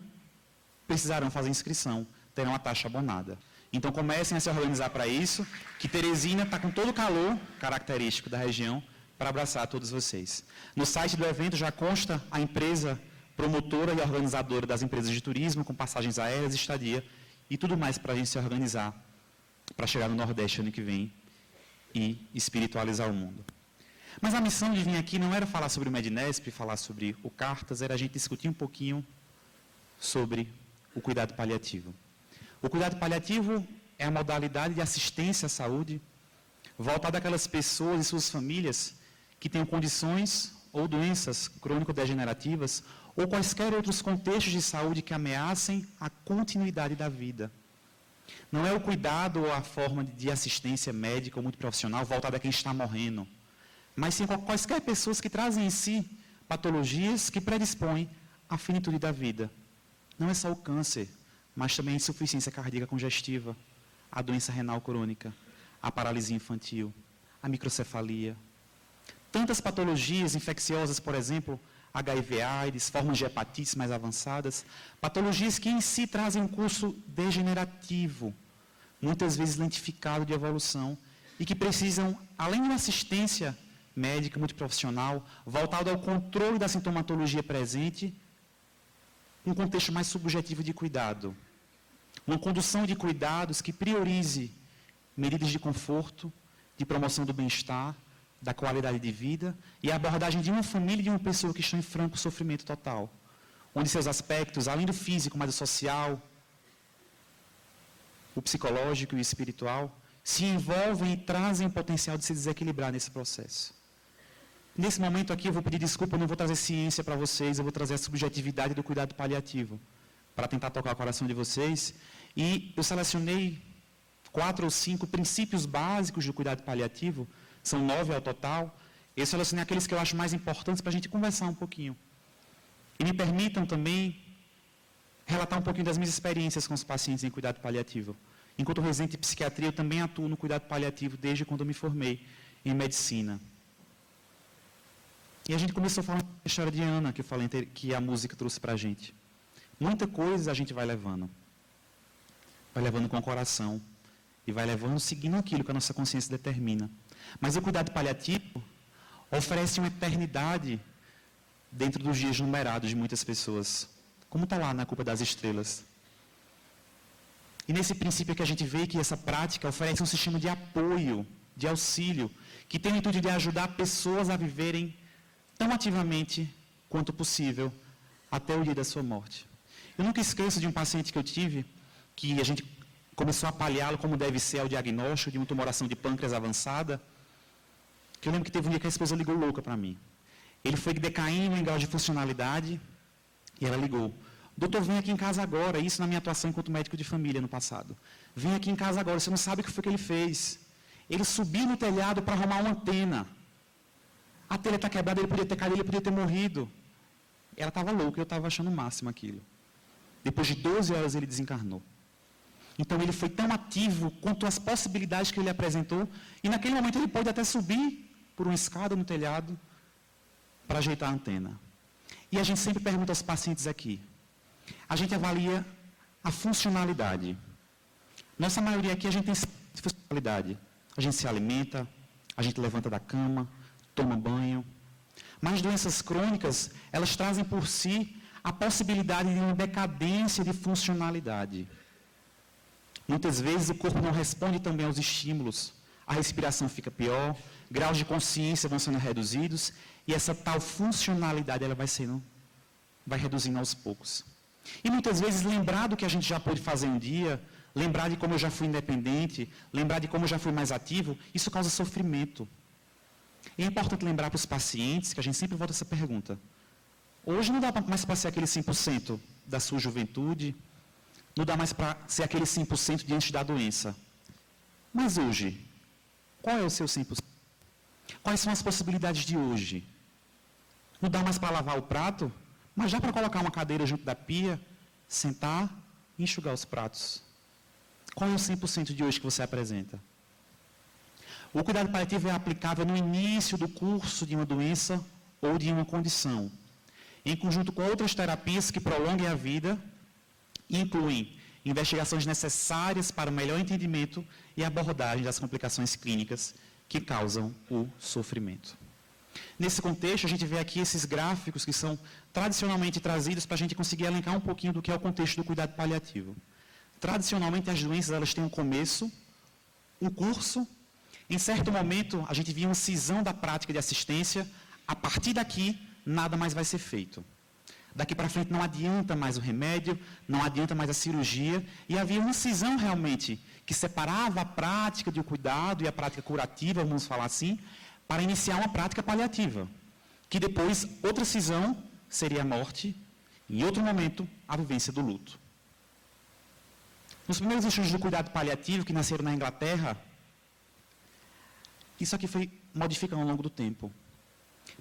precisarão fazer inscrição, terão a taxa abonada. Então comecem a se organizar para isso, que Teresina está com todo o calor característico da região para abraçar todos vocês. No site do evento já consta a empresa promotora e organizadora das empresas de turismo, com passagens aéreas, estadia e tudo mais para a gente se organizar para chegar no Nordeste ano que vem e espiritualizar o mundo. Mas a missão de vir aqui não era falar sobre o MEDNESP, falar sobre o Cartas, era a gente discutir um pouquinho sobre o cuidado paliativo. O cuidado paliativo é a modalidade de assistência à saúde voltada àquelas pessoas e suas famílias que tenham condições ou doenças crônico-degenerativas ou quaisquer outros contextos de saúde que ameacem a continuidade da vida. Não é o cuidado ou a forma de assistência médica ou muito profissional voltada a quem está morrendo, mas sim quaisquer pessoas que trazem em si patologias que predispõem à finitude da vida. Não é só o câncer, mas também a insuficiência cardíaca congestiva, a doença renal crônica, a paralisia infantil, a microcefalia. Tantas patologias infecciosas, por exemplo, HIV/AIDS, formas de hepatites mais avançadas, patologias que em si trazem um curso degenerativo, muitas vezes lentificado de evolução, e que precisam, além de uma assistência médica multiprofissional, voltada ao controle da sintomatologia presente, um contexto mais subjetivo de cuidado. Uma condução de cuidados que priorize medidas de conforto, de promoção do bem-estar, da qualidade de vida e a abordagem de uma família e de uma pessoa que estão em franco sofrimento total, onde seus aspectos, além do físico, mas do social, o psicológico e o espiritual, se envolvem e trazem o potencial de se desequilibrar nesse processo. Nesse momento aqui eu vou pedir desculpa, eu não vou trazer ciência para vocês, eu vou trazer a subjetividade do cuidado paliativo, para tentar tocar o coração de vocês. E eu selecionei 4 ou 5 princípios básicos do cuidado paliativo, são 9 ao total. Eu selecionei aqueles que eu acho mais importantes para a gente conversar um pouquinho. E me permitam também relatar um pouquinho das minhas experiências com os pacientes em cuidado paliativo. Enquanto residente de psiquiatria, eu também atuo no cuidado paliativo desde quando eu me formei em medicina. E a gente começou falando da história de Ana, que eu falei que a música trouxe para a gente. Muita coisa a gente vai levando. Vai levando com o coração. E vai levando seguindo aquilo que a nossa consciência determina. Mas o cuidado paliativo oferece uma eternidade dentro dos dias numerados de muitas pessoas. Como está lá na Culpa das Estrelas. E nesse princípio que a gente vê que essa prática oferece um sistema de apoio, de auxílio, que tem o intuito de ajudar pessoas a viverem tão ativamente quanto possível até o dia da sua morte. Eu nunca esqueço de um paciente que eu tive, que a gente começou a paliá-lo como deve ser ao diagnóstico de uma tumoração de pâncreas avançada, que eu lembro que teve um dia que a esposa ligou louca para mim. Ele foi decaindo em grau de funcionalidade, e ela ligou: Doutor, vem aqui em casa agora. Isso na minha atuação enquanto médico de família no passado. Vem aqui em casa agora, você não sabe o que foi que ele fez. Ele subiu no telhado para arrumar uma antena. A telha está quebrada, ele podia ter caído, ele podia ter morrido. Ela estava louca, eu estava achando o máximo aquilo. Depois de 12 horas ele desencarnou. Então ele foi tão ativo quanto as possibilidades que ele apresentou, e naquele momento ele pôde até subir por uma escada no telhado para ajeitar a antena. E a gente sempre pergunta aos pacientes aqui, a gente avalia a funcionalidade. Nossa maioria aqui a gente tem funcionalidade. A gente se alimenta, a gente levanta da cama, toma banho. Mas doenças crônicas, elas trazem por si a possibilidade de uma decadência de funcionalidade. Muitas vezes o corpo não responde também aos estímulos, a respiração fica pior, graus de consciência vão sendo reduzidos, e essa tal funcionalidade ela vai reduzindo aos poucos. E muitas vezes lembrar do que a gente já pôde fazer um dia, lembrar de como eu já fui independente, lembrar de como eu já fui mais ativo, isso causa sofrimento. E é importante lembrar para os pacientes, que a gente sempre volta essa pergunta, hoje não dá mais para ser aquele 100% da sua juventude, não dá mais para ser aquele 100% diante da doença. Mas hoje, qual é o seu 100%? Quais são as possibilidades de hoje? Não dá mais para lavar o prato, mas já para colocar uma cadeira junto da pia, sentar e enxugar os pratos. Qual é o 100% de hoje que você apresenta? O cuidado paliativo é aplicável no início do curso de uma doença ou de uma condição, em conjunto com outras terapias que prolonguem a vida, incluem investigações necessárias para o melhor entendimento e abordagem das complicações clínicas que causam o sofrimento. Nesse contexto, a gente vê aqui esses gráficos que são tradicionalmente trazidos para a gente conseguir elencar um pouquinho do que é o contexto do cuidado paliativo. Tradicionalmente, as doenças elas têm um começo, um curso. Em certo momento, a gente via uma cisão da prática de assistência. A partir daqui, nada mais vai ser feito. Daqui para frente não adianta mais o remédio, não adianta mais a cirurgia, e havia uma cisão realmente que separava a prática de cuidado e a prática curativa, vamos falar assim, para iniciar uma prática paliativa, que depois, outra cisão seria a morte, em outro momento, a vivência do luto. Nos primeiros estudos do cuidado paliativo, que nasceram na Inglaterra, isso aqui foi modificando ao longo do tempo.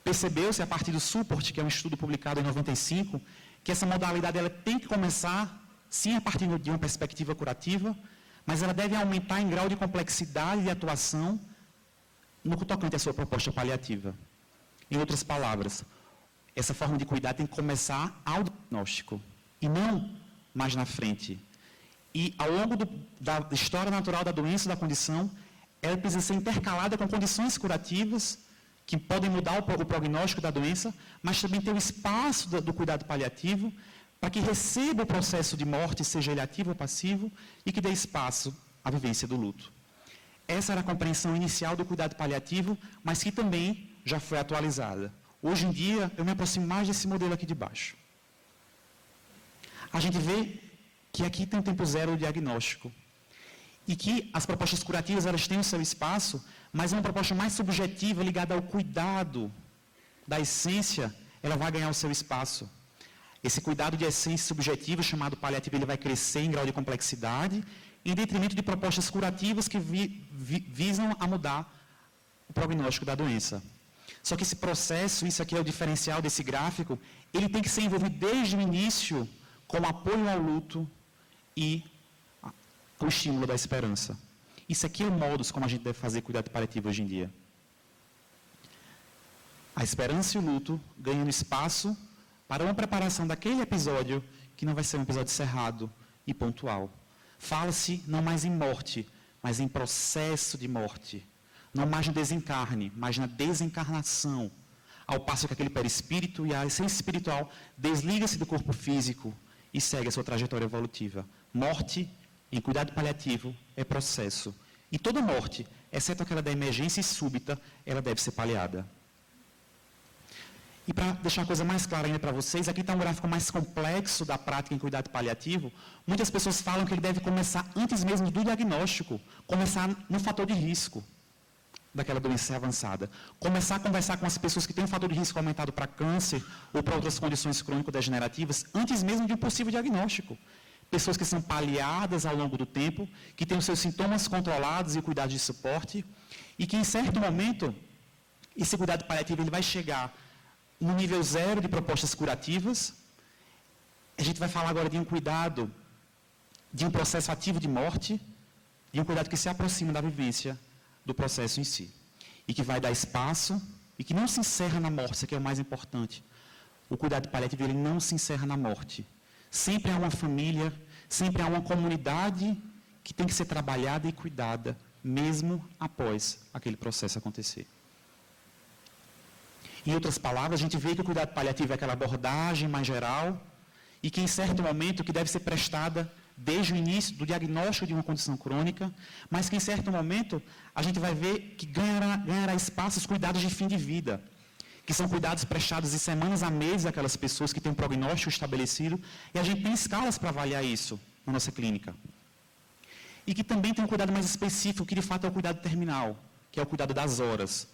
Percebeu-se, a partir do Support, que é um estudo publicado em 95, que essa modalidade ela tem que começar, sim, a partir de uma perspectiva curativa, mas ela deve aumentar em grau de complexidade de atuação no que tocante à sua proposta paliativa. Em outras palavras, essa forma de cuidar tem que começar ao diagnóstico, e não mais na frente. E, ao longo da história natural da doença, da condição, ela precisa ser intercalada com condições curativas, que podem mudar o prognóstico da doença, mas também ter o espaço do cuidado paliativo para que receba o processo de morte, seja ele ativo ou passivo, e que dê espaço à vivência do luto. Essa era a compreensão inicial do cuidado paliativo, mas que também já foi atualizada. Hoje em dia, eu me aproximo mais desse modelo aqui de baixo. A gente vê que aqui tem um tempo zero do diagnóstico, e que as propostas curativas elas têm o seu espaço, mas uma proposta mais subjetiva, ligada ao cuidado da essência, ela vai ganhar o seu espaço. Esse cuidado de essência subjetiva, chamado paliativo, ele vai crescer em grau de complexidade, em detrimento de propostas curativas que visam a mudar o prognóstico da doença. Só que esse processo, isso aqui é o diferencial desse gráfico, ele tem que ser envolvido desde o início com apoio ao luto e o estímulo da esperança. Isso aqui é o modus como a gente deve fazer cuidado paliativo hoje em dia. A esperança e o luto ganham espaço para uma preparação daquele episódio que não vai ser um episódio cerrado e pontual. Fala-se não mais em morte, mas em processo de morte. Não mais no desencarne, mas na desencarnação. Ao passo que aquele perispírito e a essência espiritual desliga-se do corpo físico e segue a sua trajetória evolutiva. Morte em cuidado paliativo é processo. E toda morte, exceto aquela da emergência e súbita, ela deve ser paliada. E para deixar a coisa mais clara ainda para vocês, aqui está um gráfico mais complexo da prática em cuidado paliativo. Muitas pessoas falam que ele deve começar antes mesmo do diagnóstico, começar no fator de risco. daquela doença avançada. Começar a conversar com as pessoas que têm um fator de risco aumentado para câncer ou para outras condições crônico-degenerativas, antes mesmo de um possível diagnóstico. Pessoas que são paliadas ao longo do tempo, que têm os seus sintomas controlados e o cuidado de suporte, e que, em certo momento, esse cuidado paliativo ele vai chegar no nível 0 de propostas curativas. A gente vai falar agora de um cuidado, de um processo ativo de morte, de um cuidado que se aproxima da vivência do processo em si. E que vai dar espaço, e que não se encerra na morte, isso aqui é o mais importante. O cuidado paliativo ele não se encerra na morte. Sempre há uma família, sempre há uma comunidade que tem que ser trabalhada e cuidada, mesmo após aquele processo acontecer. Em outras palavras, a gente vê que o cuidado paliativo é aquela abordagem mais geral e que, em certo momento, que deve ser prestada desde o início do diagnóstico de uma condição crônica, mas que, em certo momento, a gente vai ver que ganhará espaço os cuidados de fim de vida, que são cuidados prestados de semanas a meses àquelas pessoas que têm um prognóstico estabelecido, e a gente tem escalas para avaliar isso na nossa clínica. E que também tem um cuidado mais específico, que de fato é o cuidado terminal, que é o cuidado das horas,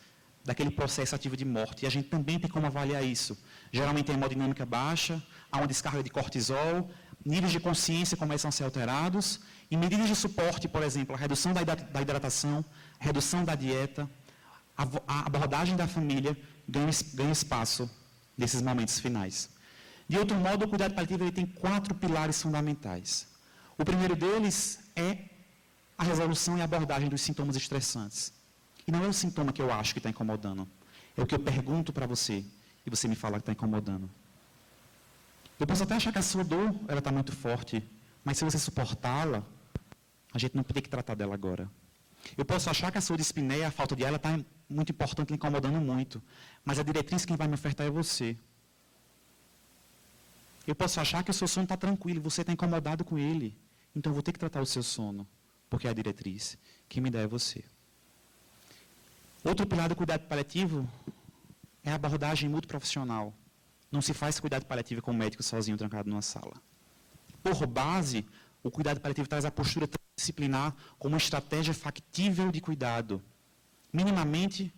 daquele processo ativo de morte. E a gente também tem como avaliar isso. Geralmente tem hemodinâmica baixa, há uma descarga de cortisol, níveis de consciência começam a ser alterados, e medidas de suporte, por exemplo, a redução da hidratação, a redução da dieta, a abordagem da família ganha espaço nesses momentos finais. De outro modo, o cuidado paliativo ele tem 4 pilares fundamentais. O primeiro deles é a resolução e abordagem dos sintomas estressantes. E não é o sintoma que eu acho que está incomodando, é o que eu pergunto para você e você me fala que está incomodando. Eu posso até achar que a sua dor está muito forte, mas se você suportá-la, a gente não tem que tratar dela agora. Eu posso achar que a sua dispneia, a falta de ar, está muito importante, lhe incomodando muito, mas a diretriz quem vai me ofertar é você. Eu posso achar que o seu sono está tranquilo, você está incomodado com ele, então eu vou ter que tratar o seu sono, porque é a diretriz. Quem me dá é você. Outro pilar do cuidado paliativo é a abordagem multiprofissional. Não se faz cuidado paliativo com o médico sozinho, trancado numa sala. Por base, o cuidado paliativo traz a postura disciplinar como uma estratégia factível de cuidado. Minimamente,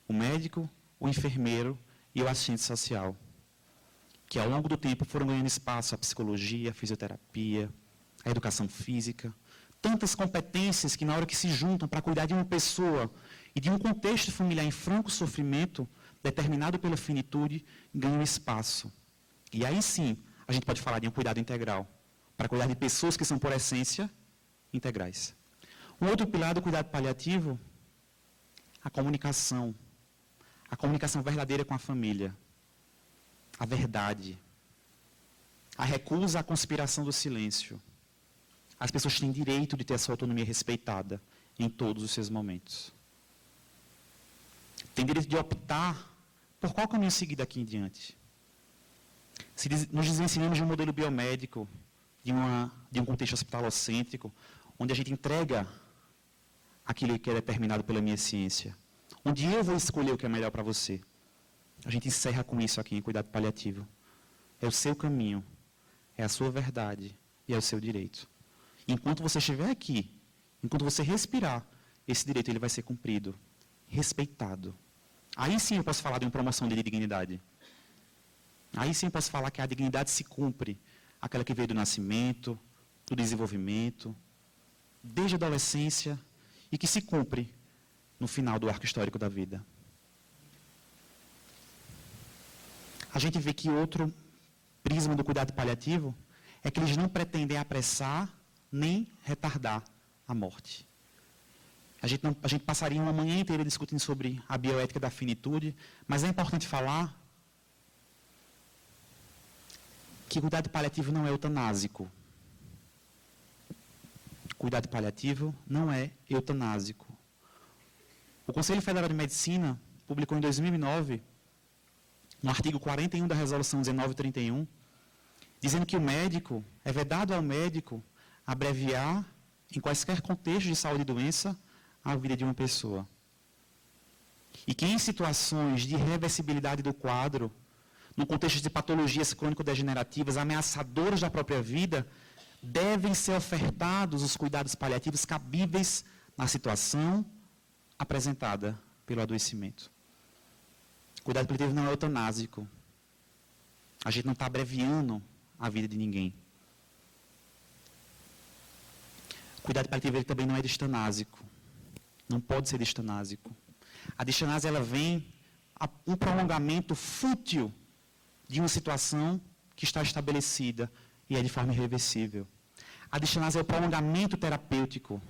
o médico, o enfermeiro e o assistente social, que ao longo do tempo foram ganhando espaço a psicologia, a fisioterapia, a educação física, tantas competências que na hora que se juntam para cuidar de uma pessoa e de um contexto familiar em franco sofrimento, determinado pela finitude, ganham espaço. E aí sim, a gente pode falar de um cuidado integral, para cuidar de pessoas que são, por essência, integrais. Um outro pilar do cuidado paliativo, a comunicação verdadeira com a família, a verdade, a recusa à conspiração do silêncio. As pessoas têm direito de ter a sua autonomia respeitada em todos os seus momentos. Tem direito de optar por qual caminho seguir daqui em diante. Se nos desensinamos de um modelo biomédico, de um contexto hospitalocêntrico, onde a gente entrega aquilo que é determinado pela minha ciência, onde eu vou escolher o que é melhor para você. A gente encerra com isso aqui em cuidado paliativo. É o seu caminho, é a sua verdade e é o seu direito. Enquanto você estiver aqui, enquanto você respirar, esse direito ele vai ser cumprido, respeitado. Aí sim eu posso falar de uma promoção de dignidade. Aí sim eu posso falar que a dignidade se cumpre, aquela que veio do nascimento, do desenvolvimento, desde a adolescência, e que se cumpre no final do arco histórico da vida. A gente vê que outro prisma do cuidado paliativo é que eles não pretendem apressar nem retardar a morte. A gente passaria uma manhã inteira discutindo sobre a bioética da finitude, mas é importante falar que o cuidado paliativo não é eutanásico. Cuidado paliativo não é eutanásico. O Conselho Federal de Medicina publicou em 2009 no artigo 41 da Resolução 1931, dizendo que é vedado ao médico abreviar, em quaisquer contextos de saúde e doença, a vida de uma pessoa. E que em situações de irreversibilidade do quadro, no contexto de patologias crônico-degenerativas ameaçadoras da própria vida, devem ser ofertados os cuidados paliativos cabíveis na situação, apresentada pelo adoecimento. Cuidado paliativo não é eutanásico. A gente não está abreviando a vida de ninguém. Cuidado paliativo ele também não é distanásico. Não pode ser distanásico. A distanásia ela vem a um prolongamento fútil de uma situação que está estabelecida e é de forma irreversível. A distanásia é o prolongamento terapêutico.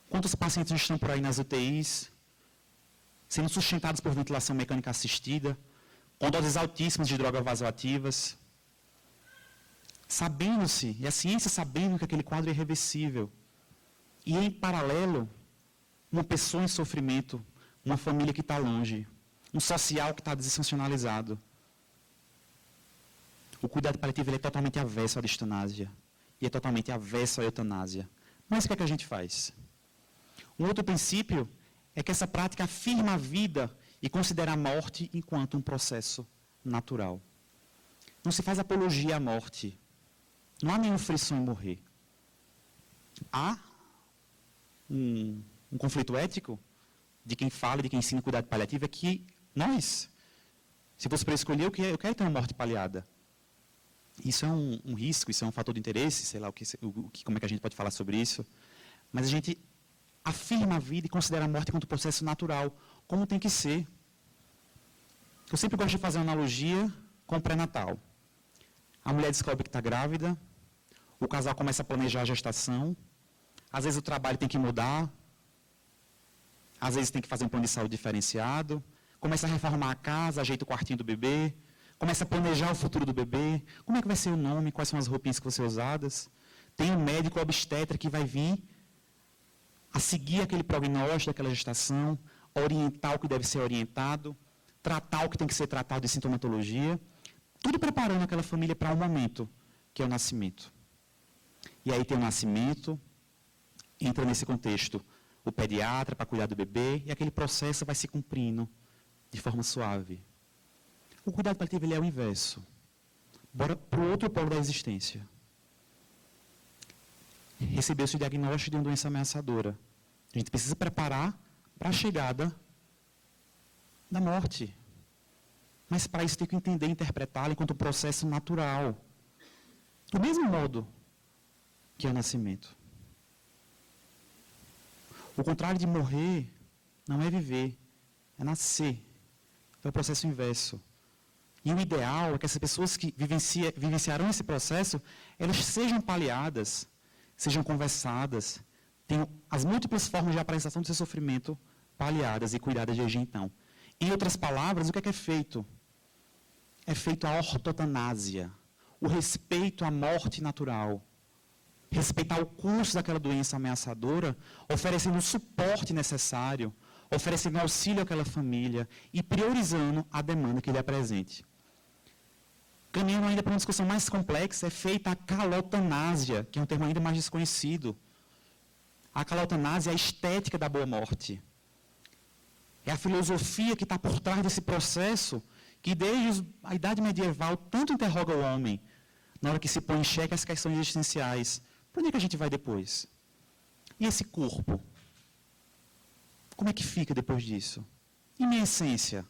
Quantos pacientes estão por aí nas UTIs, sendo sustentados por ventilação mecânica assistida, com doses altíssimas de drogas vasoativas, sabendo-se, e a ciência sabendo que aquele quadro é irreversível. E em paralelo, uma pessoa em sofrimento, uma família que está longe, um social que está desinstitucionalizado. O cuidado paliativo ele é totalmente avesso à distanásia e é totalmente avesso à eutanásia. Mas o que é que a gente faz? Um outro princípio é que essa prática afirma a vida e considera a morte enquanto um processo natural. Não se faz apologia à morte. Não há nenhum frição em morrer. Há um conflito ético de quem fala, de quem ensina cuidado paliativo, é que nós, se fosse para escolher, eu quero ter uma morte paliada. Isso é um risco, isso é um fator de interesse, sei lá como é que a gente pode falar sobre isso. Mas a gente afirma a vida e considera a morte como um processo natural, como tem que ser. Eu sempre gosto de fazer uma analogia com o pré-natal. A mulher descobre que está grávida, o casal começa a planejar a gestação, às vezes o trabalho tem que mudar, às vezes tem que fazer um plano de saúde diferenciado, começa a reformar a casa, ajeita o quartinho do bebê, começa a planejar o futuro do bebê, como é que vai ser o nome, quais são as roupinhas que vão ser usadas. Tem um médico obstetra que vai vir a seguir aquele prognóstico daquela gestação, orientar o que deve ser orientado, tratar o que tem que ser tratado de sintomatologia, tudo preparando aquela família para um momento, que é o nascimento. E aí tem o nascimento, entra nesse contexto o pediatra para cuidar do bebê, e aquele processo vai se cumprindo de forma suave. O cuidado paliativo ele é o inverso. Bora para o outro polo da existência. Recebeu-se o diagnóstico de uma doença ameaçadora. A gente precisa preparar para a chegada da morte. Mas para isso tem que entender e interpretá-la enquanto um processo natural. Do mesmo modo que é o nascimento. O contrário de morrer não é viver, é nascer. É o processo inverso. E o ideal é que essas pessoas que vivenciarão esse processo, elas sejam paliadas, sejam conversadas, tenham as múltiplas formas de apresentação do seu sofrimento paliadas e cuidadas desde então. Em outras palavras, o que é feito? É feito a ortotanásia, o respeito à morte natural. Respeitar o curso daquela doença ameaçadora, oferecendo o suporte necessário, oferecendo auxílio àquela família e priorizando a demanda que lhe apresente. Caminhando ainda para uma discussão mais complexa, é feita a calotanásia, que é um termo ainda mais desconhecido. A calotanásia é a estética da boa morte. É a filosofia que está por trás desse processo, que desde a Idade Medieval tanto interroga o homem, na hora que se põe em xeque as questões existenciais. Para onde é que a gente vai depois? E esse corpo? Como é que fica depois disso? E minha essência?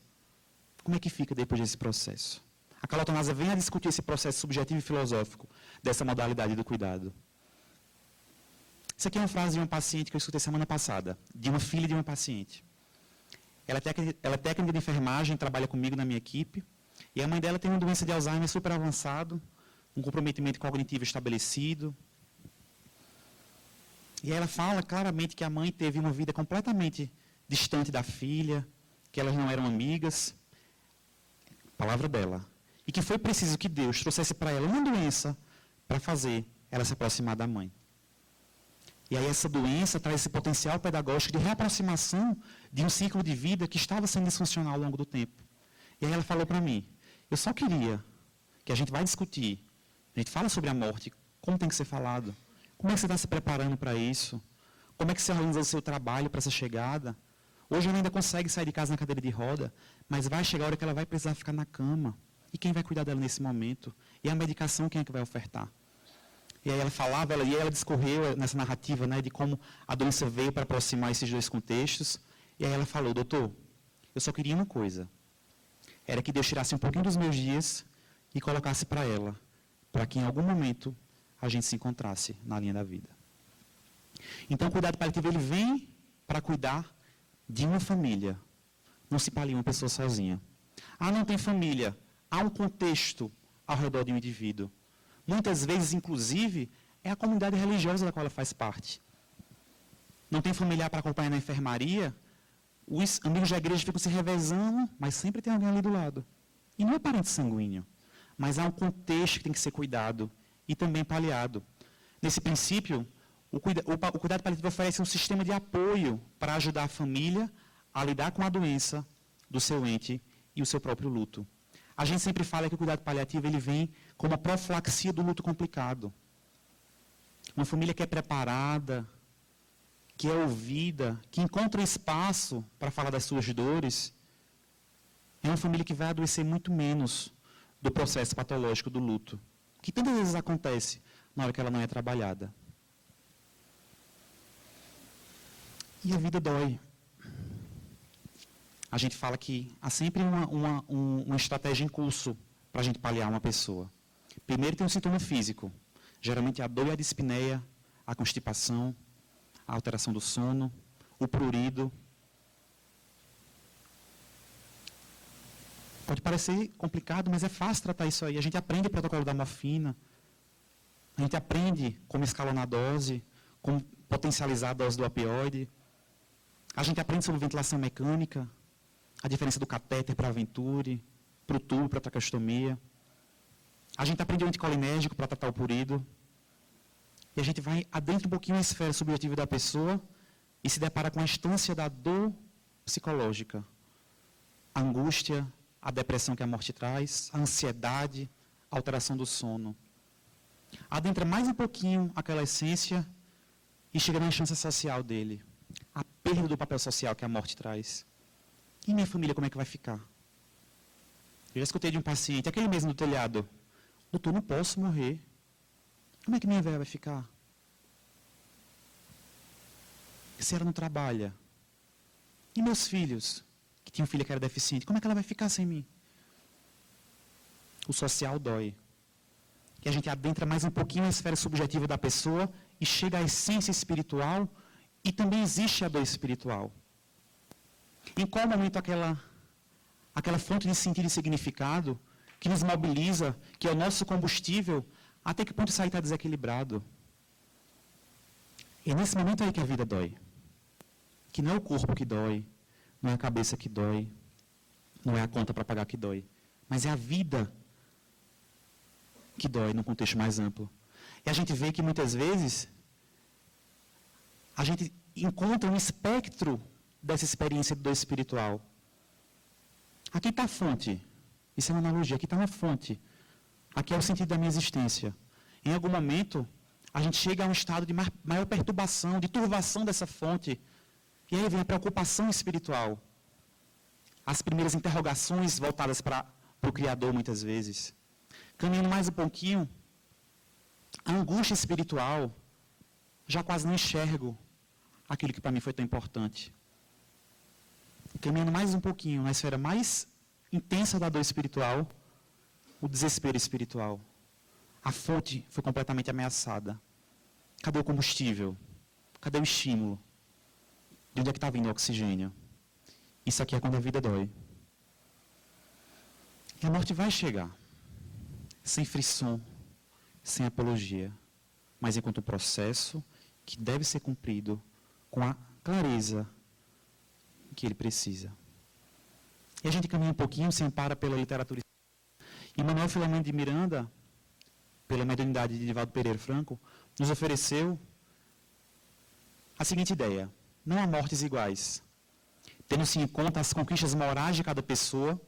Como é que fica depois desse processo? A calotanásia vem a discutir esse processo subjetivo e filosófico dessa modalidade do cuidado. Isso aqui é uma frase de uma paciente que eu escutei semana passada, de uma filha de uma paciente. Ela é técnica de enfermagem, trabalha comigo na minha equipe, e a mãe dela tem uma doença de Alzheimer super avançado, um comprometimento cognitivo estabelecido. E ela fala claramente que a mãe teve uma vida completamente distante da filha, que elas não eram amigas, palavra dela, e que foi preciso que Deus trouxesse para ela uma doença para fazer ela se aproximar da mãe. E aí essa doença traz esse potencial pedagógico de reaproximação de um ciclo de vida que estava sendo disfuncional ao longo do tempo. E aí ela falou para mim, eu só queria que a gente vai discutir, a gente fala sobre a morte, como tem que ser falado, como é que você está se preparando para isso, como é que você organiza o seu trabalho para essa chegada. Hoje ela ainda consegue sair de casa na cadeira de roda, mas vai chegar a hora que ela vai precisar ficar na cama. E quem vai cuidar dela nesse momento? E a medicação, quem é que vai ofertar? E aí ela falava, ela discorreu nessa narrativa, né, de como a doença veio para aproximar esses dois contextos. E aí ela falou, doutor, eu só queria uma coisa. Era que Deus tirasse um pouquinho dos meus dias e colocasse para ela, para que em algum momento a gente se encontrasse na linha da vida. Então, o cuidado paliativo, ele vem para cuidar de uma família. Não se palia uma pessoa sozinha. Ah, não tem família. Há um contexto ao redor de um indivíduo. Muitas vezes, inclusive, é a comunidade religiosa da qual ela faz parte. Não tem familiar para acompanhar na enfermaria, os amigos da igreja ficam se revezando, mas sempre tem alguém ali do lado. E não é parente sanguíneo, mas há um contexto que tem que ser cuidado e também paliado. Nesse princípio, o cuidado paliativo oferece um sistema de apoio para ajudar a família a lidar com a doença do seu ente e o seu próprio luto. A gente sempre fala que o cuidado paliativo ele vem como a profilaxia do luto complicado. Uma família que é preparada, que é ouvida, que encontra espaço para falar das suas dores, é uma família que vai adoecer muito menos do processo patológico do luto, que tantas vezes acontece na hora que ela não é trabalhada. E a vida dói. A gente fala que há sempre uma estratégia em curso para a gente paliar uma pessoa. Primeiro tem um sintoma físico, geralmente a dor e a dispneia, a constipação, a alteração do sono, o prurido. Pode parecer complicado, mas é fácil tratar isso aí. A gente aprende o protocolo da morfina, a gente aprende como escalonar a dose, como potencializar a dose do opioide, a gente aprende sobre ventilação mecânica, a diferença do catéter para a Venturi, para o tubo, para a traqueostomia. A gente aprende o anticolinérgico para tratar o prurido. E a gente vai adentro um pouquinho a esfera subjetiva da pessoa e se depara com a instância da dor psicológica. A angústia, a depressão que a morte traz, a ansiedade, a alteração do sono. Adentra mais um pouquinho aquela essência e chega na instância social dele. A perda do papel social que a morte traz. E minha família, como é que vai ficar? Eu já escutei de um paciente, aquele mesmo do telhado. Doutor, não posso morrer. Como é que minha velha vai ficar? Se ela não trabalha? E meus filhos, que tinham filha que era deficiente, como é que ela vai ficar sem mim? O social dói. E a gente adentra mais um pouquinho a esfera subjetiva da pessoa e chega à essência espiritual e também existe a dor espiritual. Em qual momento aquela fonte de sentido e significado que nos mobiliza, que é o nosso combustível, até que ponto isso aí está desequilibrado? É nesse momento aí que a vida dói. Que não é o corpo que dói, não é a cabeça que dói, não é a conta para pagar que dói, mas é a vida que dói num contexto mais amplo. E a gente vê que muitas vezes a gente encontra um espectro dessa experiência de dor espiritual. Aqui está a fonte. Isso é uma analogia. Aqui está uma fonte. Aqui é o sentido da minha existência. Em algum momento, a gente chega a um estado de maior perturbação, de turvação dessa fonte. E aí vem a preocupação espiritual. As primeiras interrogações voltadas para o Criador, muitas vezes. Caminhando mais um pouquinho, a angústia espiritual, já quase não enxergo aquilo que para mim foi tão importante. Caminhando mais um pouquinho, na esfera mais intensa da dor espiritual, o desespero espiritual. A fonte foi completamente ameaçada. Cadê o combustível? Cadê o estímulo? De onde é que está vindo o oxigênio? Isso aqui é quando a vida dói. E a morte vai chegar. Sem frisson, sem apologia. Mas enquanto um processo que deve ser cumprido com a clareza que ele precisa. E a gente caminha um pouquinho, se ampara pela literatura. E Manuel Filomeno de Miranda, pela mediunidade de Divaldo Pereira Franco, nos ofereceu a seguinte ideia: não há mortes iguais. Tendo-se em conta as conquistas morais de cada pessoa,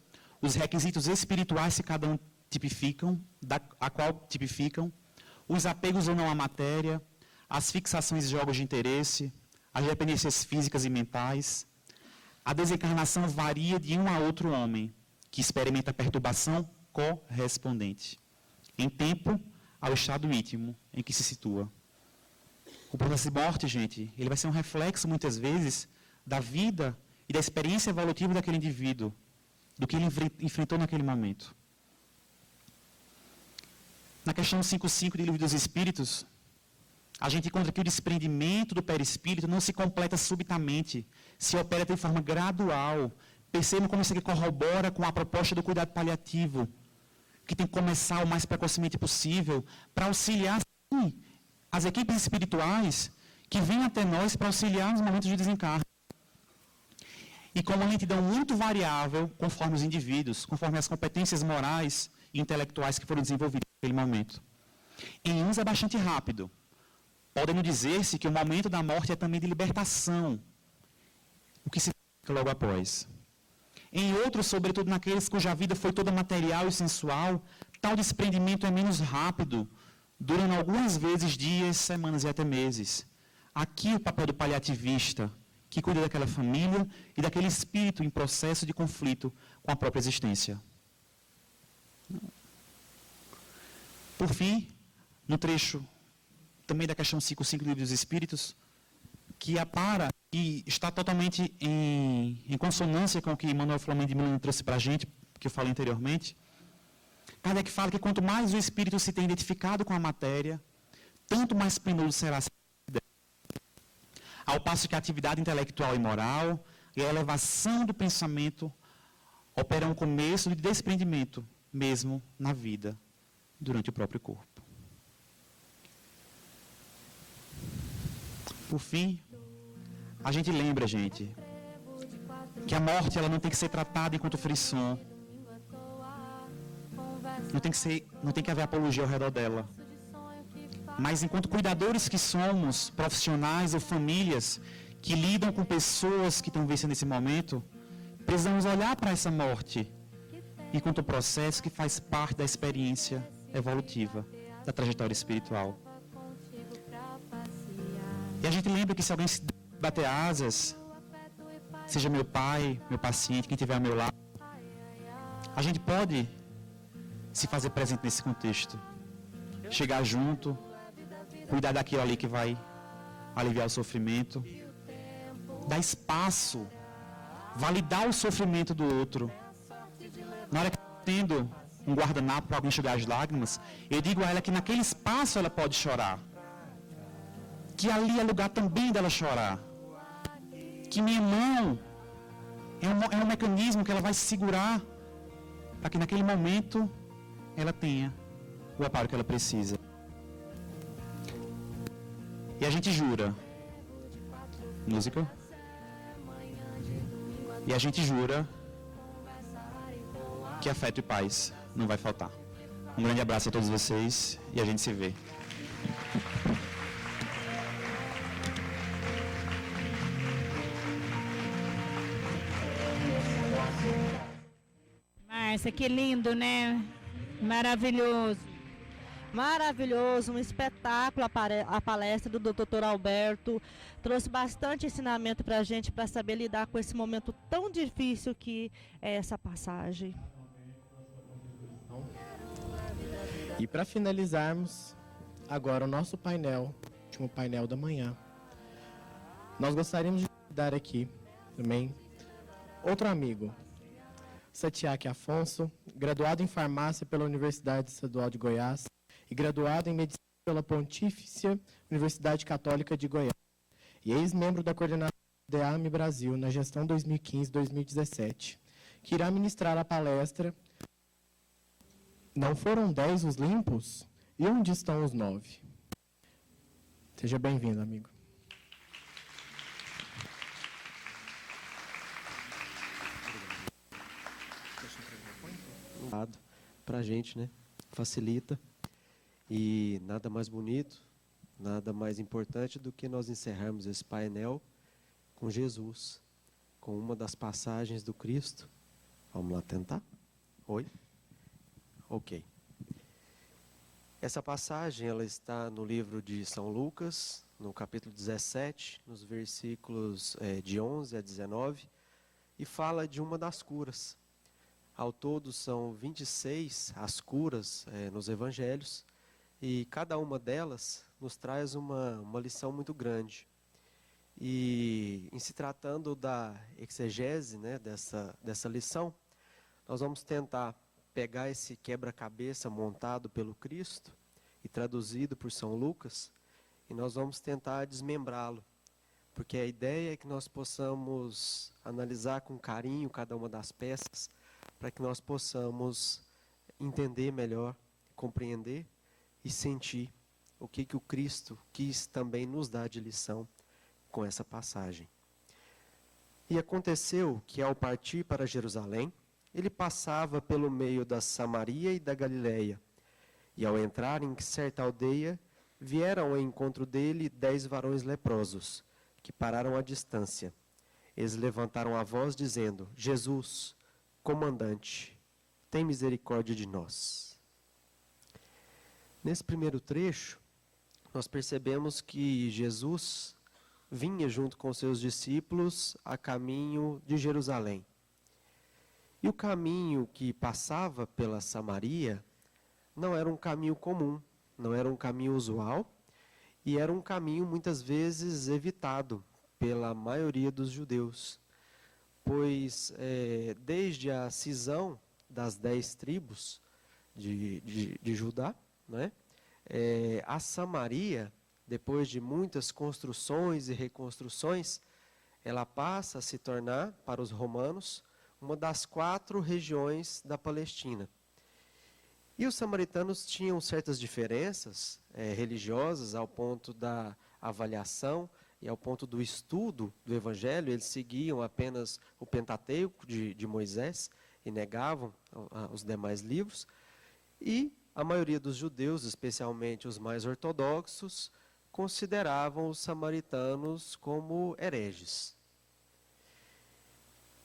os requisitos espirituais que cada um tipificam, a qual tipificam, os apegos ou não à matéria, as fixações e jogos de interesse, as dependências físicas e mentais. A desencarnação varia de um a outro homem, que experimenta a perturbação correspondente, em tempo ao estado íntimo em que se situa. O processo de morte, gente, ele vai ser um reflexo, muitas vezes, da vida e da experiência evolutiva daquele indivíduo, do que ele enfrentou naquele momento. Na questão 5.5 do Livro dos Espíritos, a gente encontra que o desprendimento do perispírito não se completa subitamente, se opera de forma gradual. Percebam como isso aqui corrobora com a proposta do cuidado paliativo, que tem que começar o mais precocemente possível, para auxiliar, sim, as equipes espirituais que vêm até nós para auxiliar nos momentos de desencarne. E com uma lentidão muito variável, conforme os indivíduos, conforme as competências morais e intelectuais que foram desenvolvidas naquele momento. Em uns é bastante rápido. Podemos dizer-se que o momento da morte é também de libertação, o que se fica logo após. Em outros, sobretudo naqueles cuja vida foi toda material e sensual, tal desprendimento é menos rápido, durando algumas vezes dias, semanas e até meses. Aqui o papel do paliativista, que cuida daquela família e daquele espírito em processo de conflito com a própria existência. Por fim, no trecho também da questão 5.5 do Livro dos Espíritos, que apara e está totalmente em consonância com o que Manuel Flamengo de Milano trouxe para a gente, que eu falei anteriormente. Kardec fala que quanto mais o espírito se tem identificado com a matéria, tanto mais penoso será a vida. Ao passo que a atividade intelectual e moral e a elevação do pensamento operam um começo de desprendimento, mesmo na vida, durante o próprio corpo. Por fim, a gente lembra, gente, que a morte ela não tem que ser tratada enquanto frisson. Não tem que haver apologia ao redor dela. Mas enquanto cuidadores que somos, profissionais ou famílias que lidam com pessoas que estão vencendo esse momento, precisamos olhar para essa morte enquanto processo que faz parte da experiência evolutiva, da trajetória espiritual. E a gente lembra que se alguém se bater asas, seja meu pai, meu paciente, quem estiver ao meu lado, a gente pode se fazer presente nesse contexto. Chegar junto, cuidar daquilo ali que vai aliviar o sofrimento, dar espaço, validar o sofrimento do outro. Na hora que eu tendo um guardanapo para alguém enxugar as lágrimas, eu digo a ela que naquele espaço ela pode chorar. Que ali é lugar também dela chorar. Que minha mão é um mecanismo que ela vai se segurar para que naquele momento ela tenha o amparo que ela precisa. E a gente jura. Música. E a gente jura que afeto e paz não vai faltar. Um grande abraço a todos vocês e a gente se vê. Márcia, que lindo, né? Maravilhoso. Maravilhoso, um espetáculo a palestra do Dr. Alberto. Trouxe bastante ensinamento para a gente, para saber lidar com esse momento tão difícil que é essa passagem. E para finalizarmos, agora o nosso painel, último painel da manhã, nós gostaríamos de dar aqui também outro amigo, Satiaki Afonso, graduado em farmácia pela Universidade Estadual de Goiás e graduado em medicina pela Pontifícia Universidade Católica de Goiás, e ex-membro da coordenação do DEAME Brasil na gestão 2015-2017, que irá ministrar a palestra Não Foram 10 os Limpos? E onde estão os 9? Seja bem-vindo, amigo. Para a gente, né? Facilita. E nada mais bonito, nada mais importante do que nós encerrarmos esse painel com Jesus, com uma das passagens do Cristo. Vamos lá tentar? Oi? Ok. Essa passagem ela está no livro de São Lucas, no capítulo 17, nos versículos de 11 a 19, e fala de uma das curas. Ao todo são 26 as curas nos evangelhos, e cada uma delas nos traz uma lição muito grande. E em se tratando da exegese, né, dessa lição, nós vamos tentar pegar esse quebra-cabeça montado pelo Cristo e traduzido por São Lucas, e nós vamos tentar desmembrá-lo, porque a ideia é que nós possamos analisar com carinho cada uma das peças, para que nós possamos entender melhor, compreender e sentir o que o Cristo quis também nos dar de lição com essa passagem. E aconteceu que, ao partir para Jerusalém, ele passava pelo meio da Samaria e da Galiléia. E ao entrar em certa aldeia, vieram ao encontro dele 10 varões leprosos, que pararam à distância. Eles levantaram a voz, dizendo: Jesus, comandante, tem misericórdia de nós. Nesse primeiro trecho, nós percebemos que Jesus vinha junto com seus discípulos a caminho de Jerusalém. E o caminho que passava pela Samaria não era um caminho comum, não era um caminho usual, e era um caminho muitas vezes evitado pela maioria dos judeus, pois desde a cisão das 10 tribos de Judá, né, a Samaria, depois de muitas construções e reconstruções, ela passa a se tornar, para os romanos, uma das 4 regiões da Palestina. E os samaritanos tinham certas diferenças religiosas ao ponto da avaliação e ao ponto do estudo do Evangelho. Eles seguiam apenas o Pentateuco de Moisés e negavam os demais livros. E a maioria dos judeus, especialmente os mais ortodoxos, consideravam os samaritanos como hereges.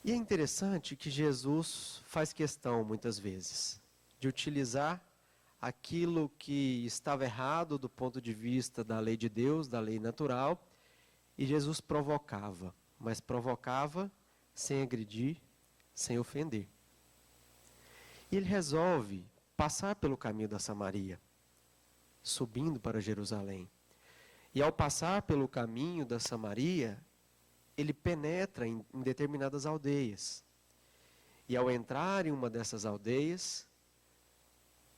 E é interessante que Jesus faz questão, muitas vezes, de utilizar aquilo que estava errado do ponto de vista da lei de Deus, da lei natural, e Jesus provocava, mas provocava sem agredir, sem ofender. E ele resolve passar pelo caminho da Samaria, subindo para Jerusalém. E ao passar pelo caminho da Samaria, ele penetra em determinadas aldeias. E ao entrar em uma dessas aldeias,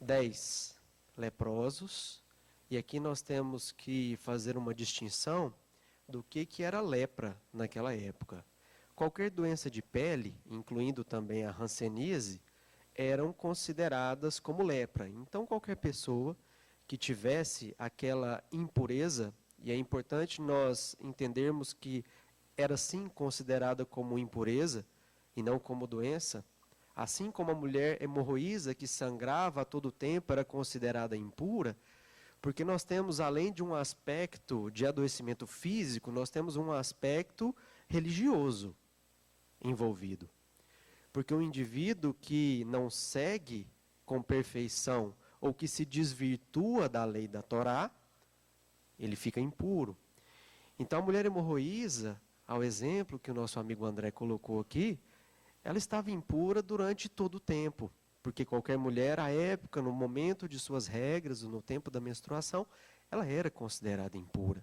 10 leprosos, e aqui nós temos que fazer uma distinção do que era lepra naquela época. Qualquer doença de pele, incluindo também a hanseníase, eram consideradas como lepra. Então qualquer pessoa que tivesse aquela impureza, e é importante nós entendermos que era sim considerada como impureza e não como doença, assim como a mulher hemorroísa que sangrava a todo tempo era considerada impura, porque nós temos, além de um aspecto de adoecimento físico, nós temos um aspecto religioso envolvido. Porque o indivíduo que não segue com perfeição ou que se desvirtua da lei da Torá, ele fica impuro. Então a mulher hemorroísa, ao exemplo que o nosso amigo André colocou aqui, ela estava impura durante todo o tempo, porque qualquer mulher, à época, no momento de suas regras, no tempo da menstruação, ela era considerada impura.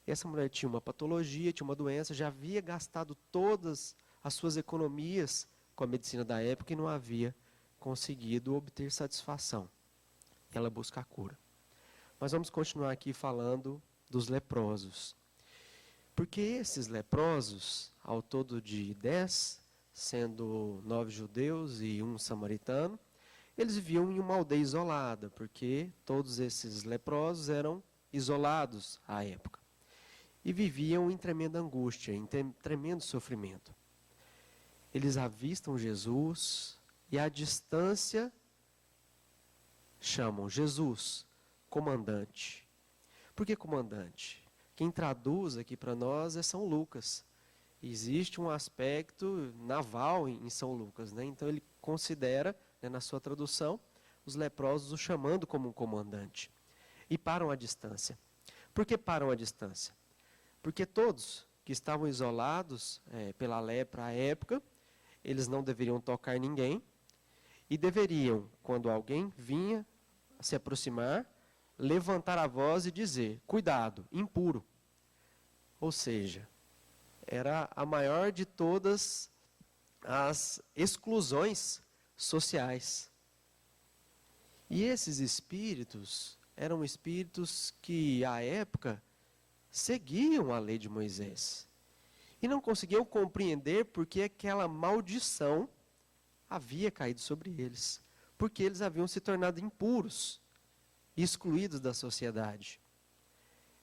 Essa mulher tinha uma patologia, tinha uma doença, já havia gastado todas as suas economias com a medicina da época e não havia conseguido obter satisfação. Ela busca a cura. Mas vamos continuar aqui falando dos leprosos. Porque esses leprosos, ao todo de 10, sendo 9 judeus e 1 samaritano, eles viviam em uma aldeia isolada, porque todos esses leprosos eram isolados à época. E viviam em tremenda angústia, em tremendo sofrimento. Eles avistam Jesus e à distância chamam Jesus, comandante. Por que comandante? Quem traduz aqui para nós é São Lucas. Existe um aspecto naval em São Lucas, né? Então ele considera, né, na sua tradução, os leprosos o chamando como um comandante. E param à distância. Por que param à distância? Porque todos que estavam isolados pela lepra à época, eles não deveriam tocar ninguém e deveriam, quando alguém vinha se aproximar, levantar a voz e dizer: cuidado, impuro. Ou seja, era a maior de todas as exclusões sociais. E esses espíritos eram espíritos que, à época, seguiam a lei de Moisés. E não conseguiam compreender porque aquela maldição havia caído sobre eles. Porque eles haviam se tornado impuros, excluídos da sociedade.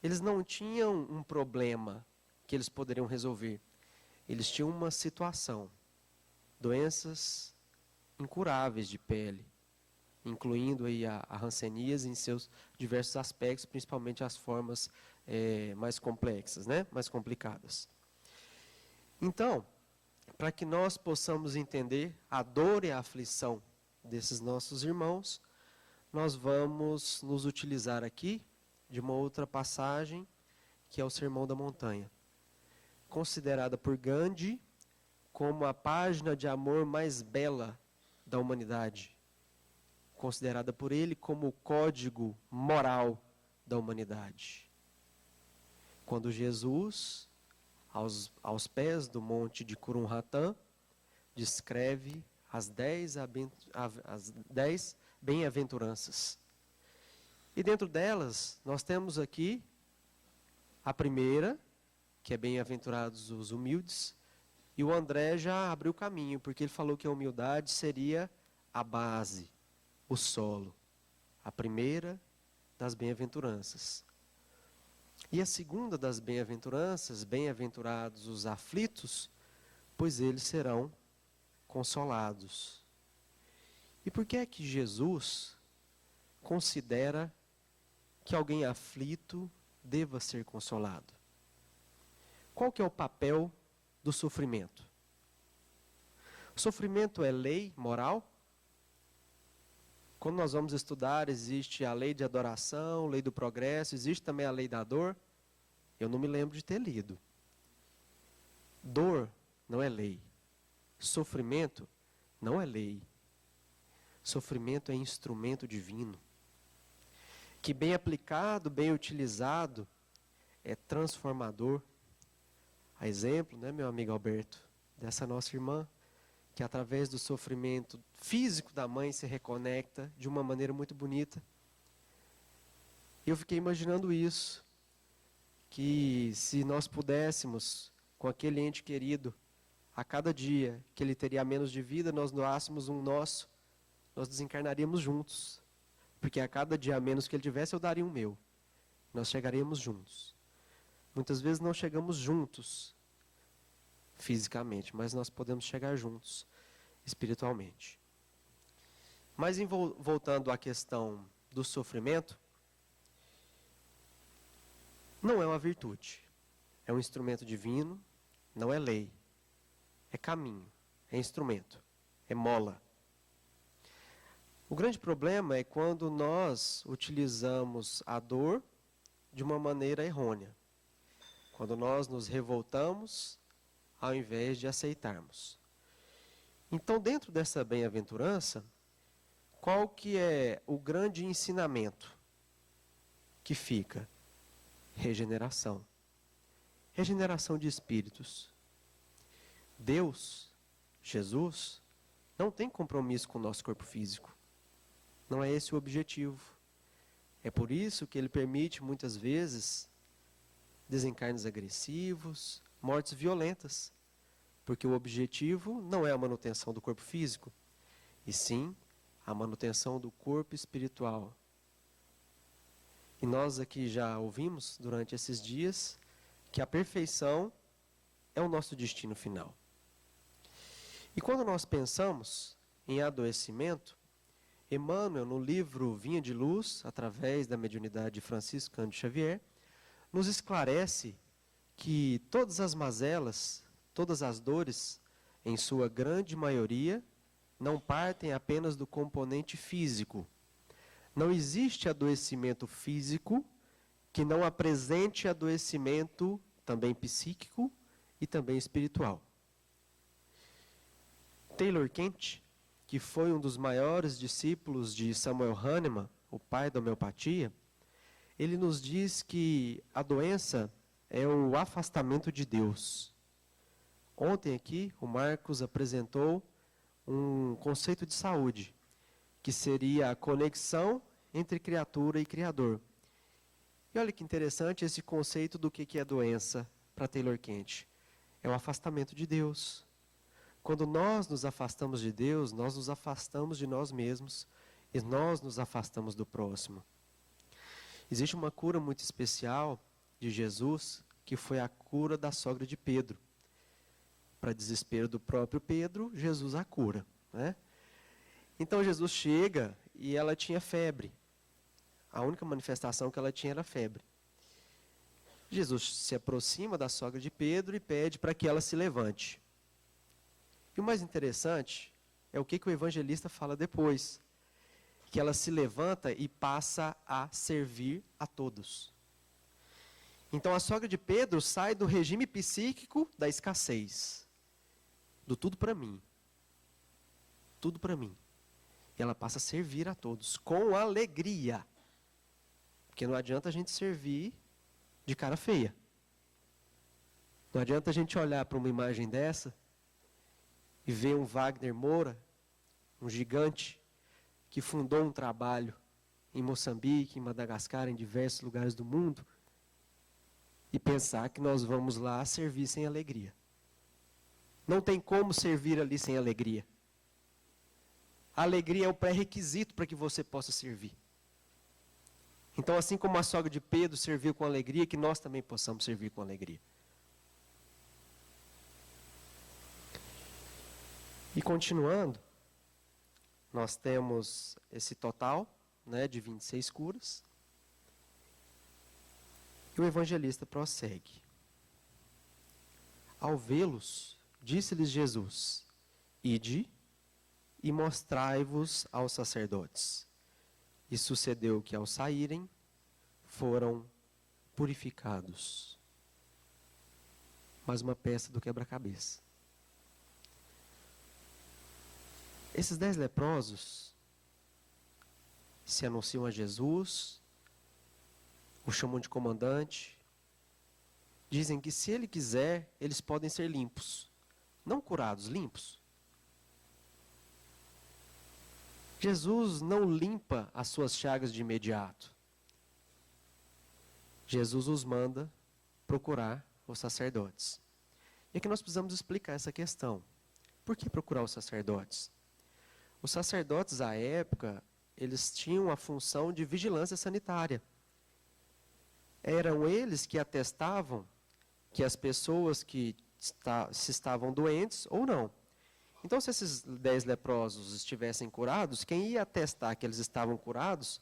Eles não tinham um problema que eles poderiam resolver. Eles tinham uma situação. Doenças incuráveis de pele, incluindo aí a hanseníase em seus diversos aspectos, principalmente as formas mais complexas, né? Mais complicadas. Então, para que nós possamos entender a dor e a aflição desses nossos irmãos, nós vamos nos utilizar aqui de uma outra passagem, que é o Sermão da Montanha, considerada por Gandhi como a página de amor mais bela da humanidade, considerada por ele como o código moral da humanidade. Quando Jesus, aos pés do monte de Kurunratã, descreve as 10 bem-aventuranças. E dentro delas, nós temos aqui a primeira, que é bem-aventurados os humildes, e o André já abriu o caminho, porque ele falou que a humildade seria a base, o solo, a primeira das bem-aventuranças. E a segunda das bem-aventuranças, bem-aventurados os aflitos, pois eles serão consolados. E por que é que Jesus considera que alguém aflito deva ser consolado? Qual que é o papel do sofrimento? O sofrimento é lei moral? Quando nós vamos estudar, existe a lei de adoração, lei do progresso, existe também a lei da dor. Eu não me lembro de ter lido. Dor não é lei. Sofrimento não é lei. Sofrimento é instrumento divino, que bem aplicado, bem utilizado, é transformador. A exemplo, né, meu amigo Alberto, dessa nossa irmã, que através do sofrimento físico da mãe se reconecta de uma maneira muito bonita. Eu fiquei imaginando isso, que se nós pudéssemos, com aquele ente querido, a cada dia que ele teria menos de vida, nós doássemos um nosso, nós desencarnaríamos juntos. Porque a cada dia a menos que ele tivesse, eu daria um meu. Nós chegaríamos juntos. Muitas vezes não chegamos juntos fisicamente, mas nós podemos chegar juntos espiritualmente. Mas voltando à questão do sofrimento, não é uma virtude. É um instrumento divino, não é lei. É caminho, é instrumento, é mola. O grande problema é quando nós utilizamos a dor de uma maneira errônea. Quando nós nos revoltamos ao invés de aceitarmos. Então, dentro dessa bem-aventurança, qual que é o grande ensinamento que fica? Regeneração. Regeneração de espíritos. Deus, Jesus, não tem compromisso com o nosso corpo físico. Não é esse o objetivo. É por isso que ele permite, muitas vezes, desencarnes agressivos, mortes violentas. Porque o objetivo não é a manutenção do corpo físico, e sim a manutenção do corpo espiritual. E nós aqui já ouvimos, durante esses dias, que a perfeição é o nosso destino final. E quando nós pensamos em adoecimento, Emmanuel, no livro Vinha de Luz, através da mediunidade de Francisco Cândido Xavier, nos esclarece que todas as mazelas, todas as dores, em sua grande maioria, não partem apenas do componente físico. Não existe adoecimento físico que não apresente adoecimento também psíquico e também espiritual. Taylor Kent, que foi um dos maiores discípulos de Samuel Hahnemann, o pai da homeopatia, ele nos diz que a doença é o afastamento de Deus. Ontem aqui, o Marcos apresentou um conceito de saúde, que seria a conexão entre criatura e Criador. E olha que interessante esse conceito do que é doença para Taylor Kent. É o afastamento de Deus. Quando nós nos afastamos de Deus, nós nos afastamos de nós mesmos e nós nos afastamos do próximo. Existe uma cura muito especial de Jesus, que foi a cura da sogra de Pedro. Para desespero do próprio Pedro, Jesus a cura, né? Então Jesus chega e ela tinha febre. A única manifestação que ela tinha era febre. Jesus se aproxima da sogra de Pedro e pede para que ela se levante. E o mais interessante é o que o evangelista fala depois. Que ela se levanta e passa a servir a todos. Então a sogra de Pedro sai do regime psíquico da escassez. Do tudo para mim. Tudo para mim. E ela passa a servir a todos com alegria. Porque não adianta a gente servir de cara feia. Não adianta a gente olhar para uma imagem dessa e ver um Wagner Moura, um gigante, que fundou um trabalho em Moçambique, em Madagascar, em diversos lugares do mundo, e pensar que nós vamos lá servir sem alegria. Não tem como servir ali sem alegria. A alegria é o pré-requisito para que você possa servir. Então, assim como a sogra de Pedro serviu com alegria, que nós também possamos servir com alegria. E continuando, nós temos esse total, né, de 26 curas. E o evangelista prossegue. Ao vê-los, disse-lhes Jesus: Ide e mostrai-vos aos sacerdotes. E sucedeu que, ao saírem, foram purificados. Mais uma peça do quebra-cabeça. Esses 10 leprosos se anunciam a Jesus, o chamam de comandante, dizem que se ele quiser, eles podem ser limpos. Não curados, limpos. Jesus não limpa as suas chagas de imediato. Jesus os manda procurar os sacerdotes. E aqui nós precisamos explicar essa questão. Por que procurar os sacerdotes? Os sacerdotes, à época, eles tinham a função de vigilância sanitária. Eram eles que atestavam que as pessoas que se estavam doentes ou não. Então, se esses 10 leprosos estivessem curados, quem ia atestar que eles estavam curados?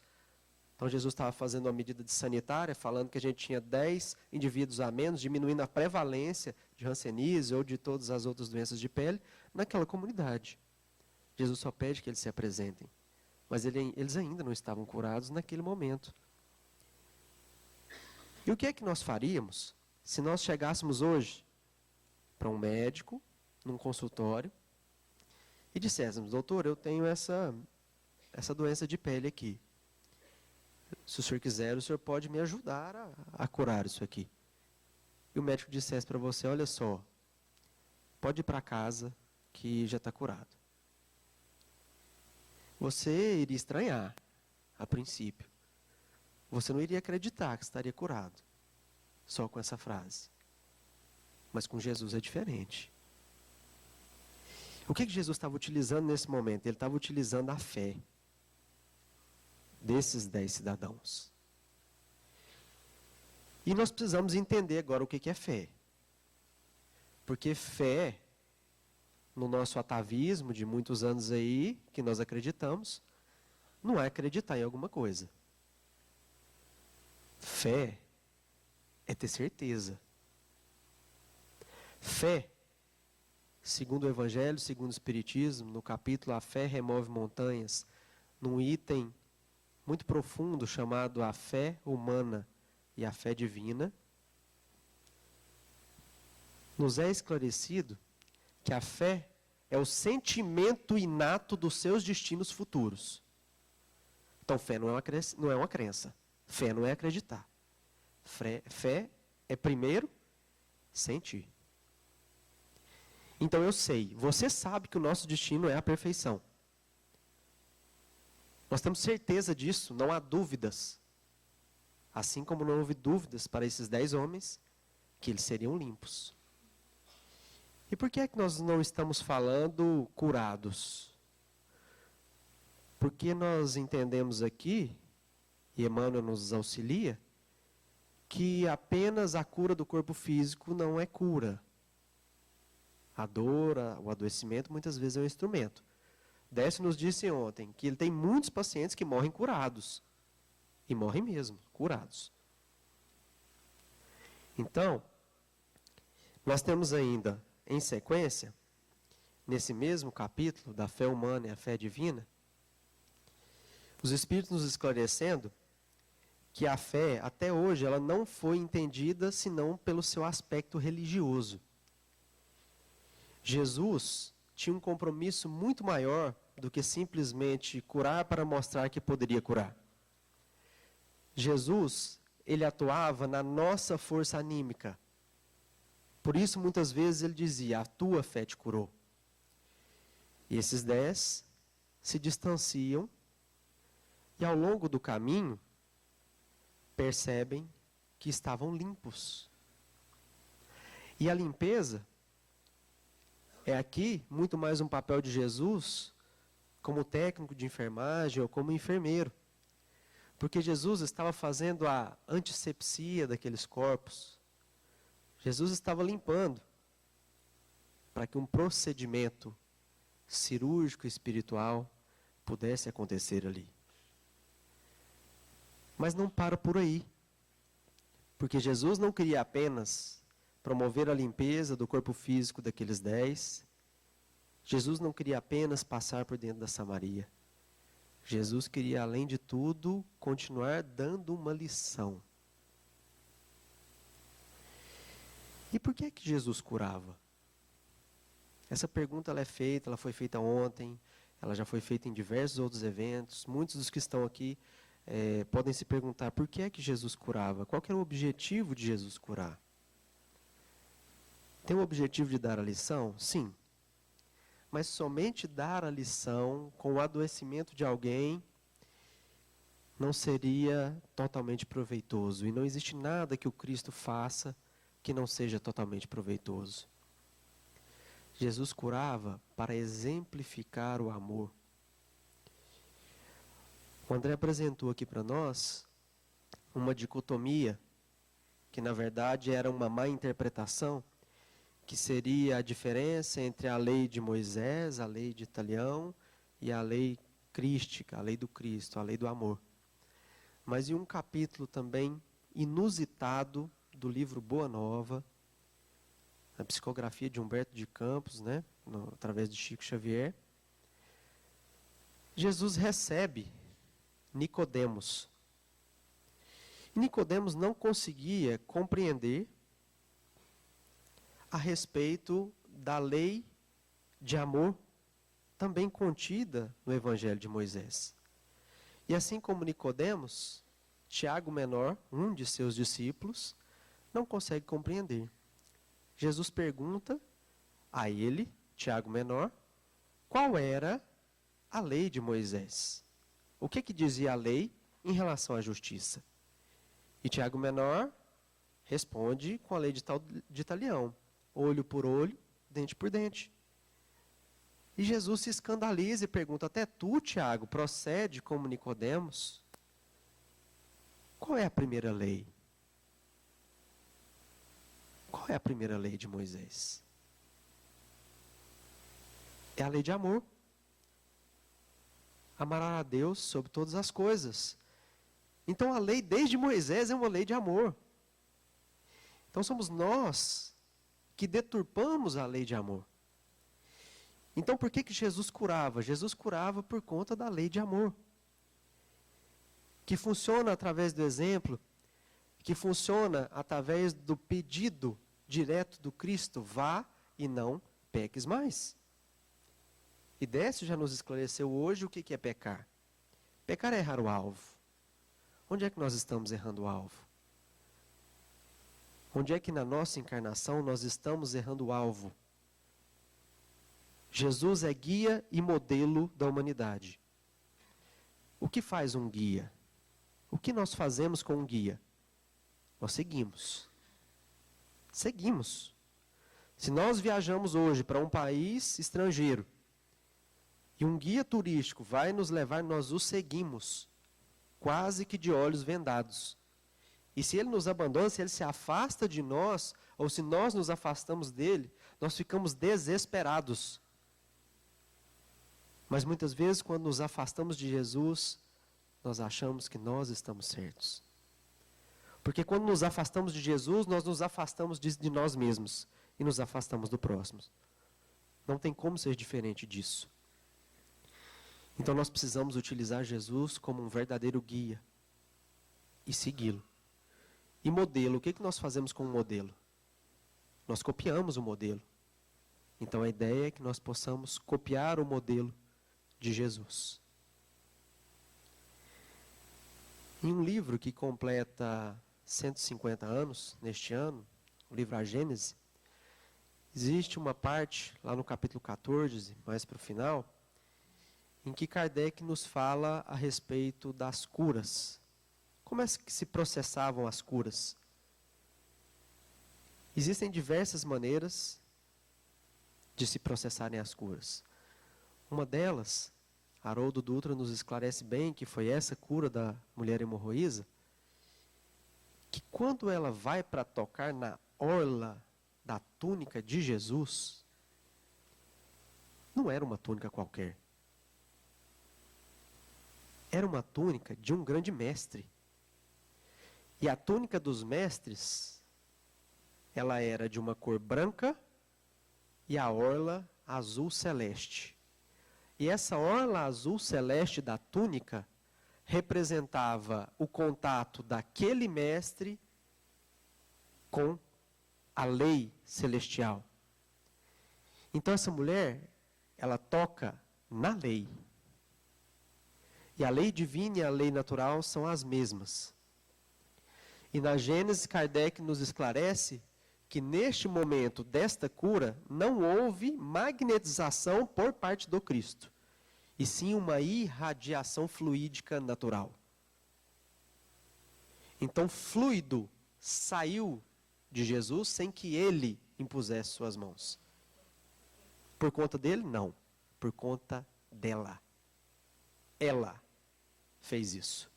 Então, Jesus estava fazendo uma medida de sanitária, falando que a gente tinha 10 indivíduos a menos, diminuindo a prevalência de hanseníase ou de todas as outras doenças de pele naquela comunidade. Jesus só pede que eles se apresentem. Mas eles ainda não estavam curados naquele momento. E o que é que nós faríamos se nós chegássemos hoje para um médico, num consultório, e disséssemos: doutor, eu tenho essa doença de pele aqui. Se o senhor quiser, o senhor pode me ajudar a curar isso aqui. E o médico dissesse para você: olha só, pode ir para casa que já está curado. Você iria estranhar, a princípio. Você não iria acreditar que estaria curado, só com essa frase. Mas com Jesus é diferente. O que Jesus estava utilizando nesse momento? Ele estava utilizando a fé desses 10 cidadãos. E nós precisamos entender agora o que é fé. Porque fé, no nosso atavismo de muitos anos aí, que nós acreditamos, não é acreditar em alguma coisa. Fé é ter certeza. Fé, segundo o Evangelho, segundo o Espiritismo, no capítulo A Fé Remove Montanhas, num item muito profundo chamado a fé humana e a fé divina, nos é esclarecido que a fé é o sentimento inato dos seus destinos futuros. Então, fé não é uma crença. Fé não é acreditar. Fé é primeiro sentir. Então eu sei, você sabe que o nosso destino é a perfeição. Nós temos certeza disso, não há dúvidas. Assim como não houve dúvidas para esses 10 homens, que eles seriam limpos. E por que é que nós não estamos falando curados? Porque nós entendemos aqui, e Emmanuel nos auxilia, que apenas a cura do corpo físico não é cura. A dor, o adoecimento, muitas vezes é um instrumento. Décio nos disse ontem que ele tem muitos pacientes que morrem curados. E morrem mesmo, curados. Então, nós temos ainda, em sequência, nesse mesmo capítulo da fé humana e a fé divina, os Espíritos nos esclarecendo que a fé, até hoje, ela não foi entendida senão pelo seu aspecto religioso. Jesus tinha um compromisso muito maior do que simplesmente curar para mostrar que poderia curar. Jesus, ele atuava na nossa força anímica. Por isso, muitas vezes, ele dizia, a tua fé te curou. E esses 10 se distanciam e, ao longo do caminho, percebem que estavam limpos. E a limpeza é aqui muito mais um papel de Jesus como técnico de enfermagem ou como enfermeiro. Porque Jesus estava fazendo a antisepsia daqueles corpos. Jesus estava limpando para que um procedimento cirúrgico e espiritual pudesse acontecer ali. Mas não para por aí. Porque Jesus não queria apenas promover a limpeza do corpo físico daqueles 10. Jesus não queria apenas passar por dentro da Samaria. Jesus queria, além de tudo, continuar dando uma lição. E por que é que Jesus curava? Essa pergunta ela foi feita ontem, ela já foi feita em diversos outros eventos. Muitos dos que estão aqui podem se perguntar por que é que Jesus curava? Qual que era o objetivo de Jesus curar? Tem o objetivo de dar a lição? Sim. Mas somente dar a lição com o adoecimento de alguém não seria totalmente proveitoso. E não existe nada que o Cristo faça que não seja totalmente proveitoso. Jesus curava para exemplificar o amor. O André apresentou aqui para nós uma dicotomia, que na verdade era uma má interpretação, que seria a diferença entre a lei de Moisés, a lei de Italião, e a lei crística, a lei do Cristo, a lei do amor. Mas em um capítulo também inusitado do livro Boa Nova, a psicografia de Humberto de Campos, através de Chico Xavier, Jesus recebe Nicodemos. Nicodemos não conseguia compreender a respeito da lei de amor também contida no Evangelho de Moisés. E assim como Nicodemos, Tiago Menor, um de seus discípulos, não consegue compreender. Jesus pergunta a ele, Tiago Menor, qual era a lei de Moisés. O que dizia a lei em relação à justiça? E Tiago Menor responde com a lei de Italião. Olho por olho, dente por dente. E Jesus se escandaliza e pergunta, até tu, Tiago, procede como Nicodemos? Qual é a primeira lei? Qual é a primeira lei de Moisés? É a lei de amor. Amará a Deus sobre todas as coisas. Então a lei desde Moisés é uma lei de amor. Então somos nós que deturpamos a lei de amor. Então por que Jesus curava? Jesus curava por conta da lei de amor. Que funciona através do exemplo, que funciona através do pedido direto do Cristo, vá e não peques mais. E Décio já nos esclareceu hoje o que é pecar. Pecar é errar o alvo. Onde é que nós estamos errando o alvo? Onde é que na nossa encarnação nós estamos errando o alvo? Jesus é guia e modelo da humanidade. O que faz um guia? O que nós fazemos com um guia? Nós seguimos. Seguimos. Se nós viajamos hoje para um país estrangeiro e um guia turístico vai nos levar, nós o seguimos, quase que de olhos vendados. E se ele nos abandona, se ele se afasta de nós, ou se nós nos afastamos dele, nós ficamos desesperados. Mas muitas vezes, quando nos afastamos de Jesus, nós achamos que nós estamos certos. Porque quando nos afastamos de Jesus, nós nos afastamos de nós mesmos e nos afastamos do próximo. Não tem como ser diferente disso. Então nós precisamos utilizar Jesus como um verdadeiro guia e segui-lo. E modelo, o que nós fazemos com o modelo? Nós copiamos o modelo. Então a ideia é que nós possamos copiar o modelo de Jesus. Em um livro que completa 150 anos, neste ano, o livro A Gênese, existe uma parte, lá no capítulo 14, mais para o final, em que Kardec nos fala a respeito das curas. Como é que se processavam as curas? Existem diversas maneiras de se processarem as curas. Uma delas, Haroldo Dutra nos esclarece bem que foi essa cura da mulher hemorroísa, que quando ela vai para tocar na orla da túnica de Jesus, não era uma túnica qualquer. Era uma túnica de um grande mestre. E a túnica dos mestres, ela era de uma cor branca e a orla azul celeste. E essa orla azul celeste da túnica representava o contato daquele mestre com a lei celestial. Então essa mulher, ela toca na lei. E a lei divina e a lei natural são as mesmas. E na Gênesis, Kardec nos esclarece que neste momento desta cura não houve magnetização por parte do Cristo, e sim uma irradiação fluídica natural. Então, fluido saiu de Jesus sem que ele impusesse suas mãos. Por conta dele? Não. Por conta dela. Ela fez isso.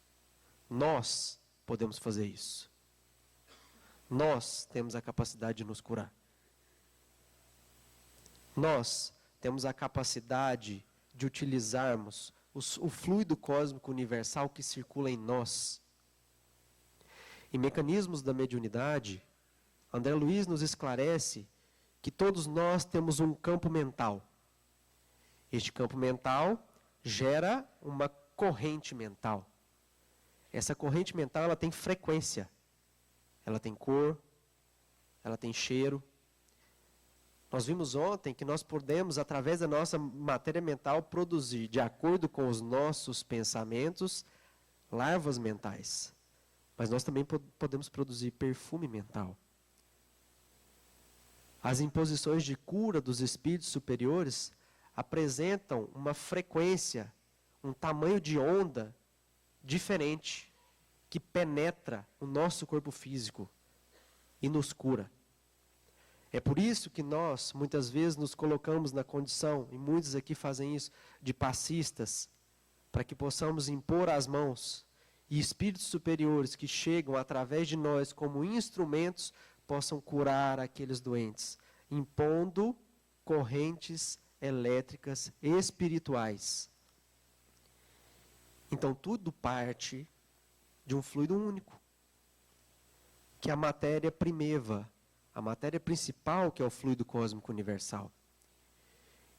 Nós podemos fazer isso. Nós temos a capacidade de nos curar. Nós temos a capacidade de utilizarmos o fluido cósmico universal que circula em nós. Em Mecanismos da Mediunidade, André Luiz nos esclarece que todos nós temos um campo mental. Este campo mental gera uma corrente mental. Essa corrente mental, ela tem frequência. Ela tem cor, ela tem cheiro. Nós vimos ontem que nós podemos, através da nossa matéria mental, produzir, de acordo com os nossos pensamentos, larvas mentais. Mas nós também podemos produzir perfume mental. As imposições de cura dos espíritos superiores apresentam uma frequência, um tamanho de onda diferente, que penetra o nosso corpo físico e nos cura. É por isso que nós, muitas vezes, nos colocamos na condição, e muitos aqui fazem isso, de passistas, para que possamos impor as mãos, e espíritos superiores que chegam através de nós como instrumentos, possam curar aqueles doentes, impondo correntes elétricas espirituais. Então, tudo parte de um fluido único, que é a matéria primeva, a matéria principal, que é o fluido cósmico universal.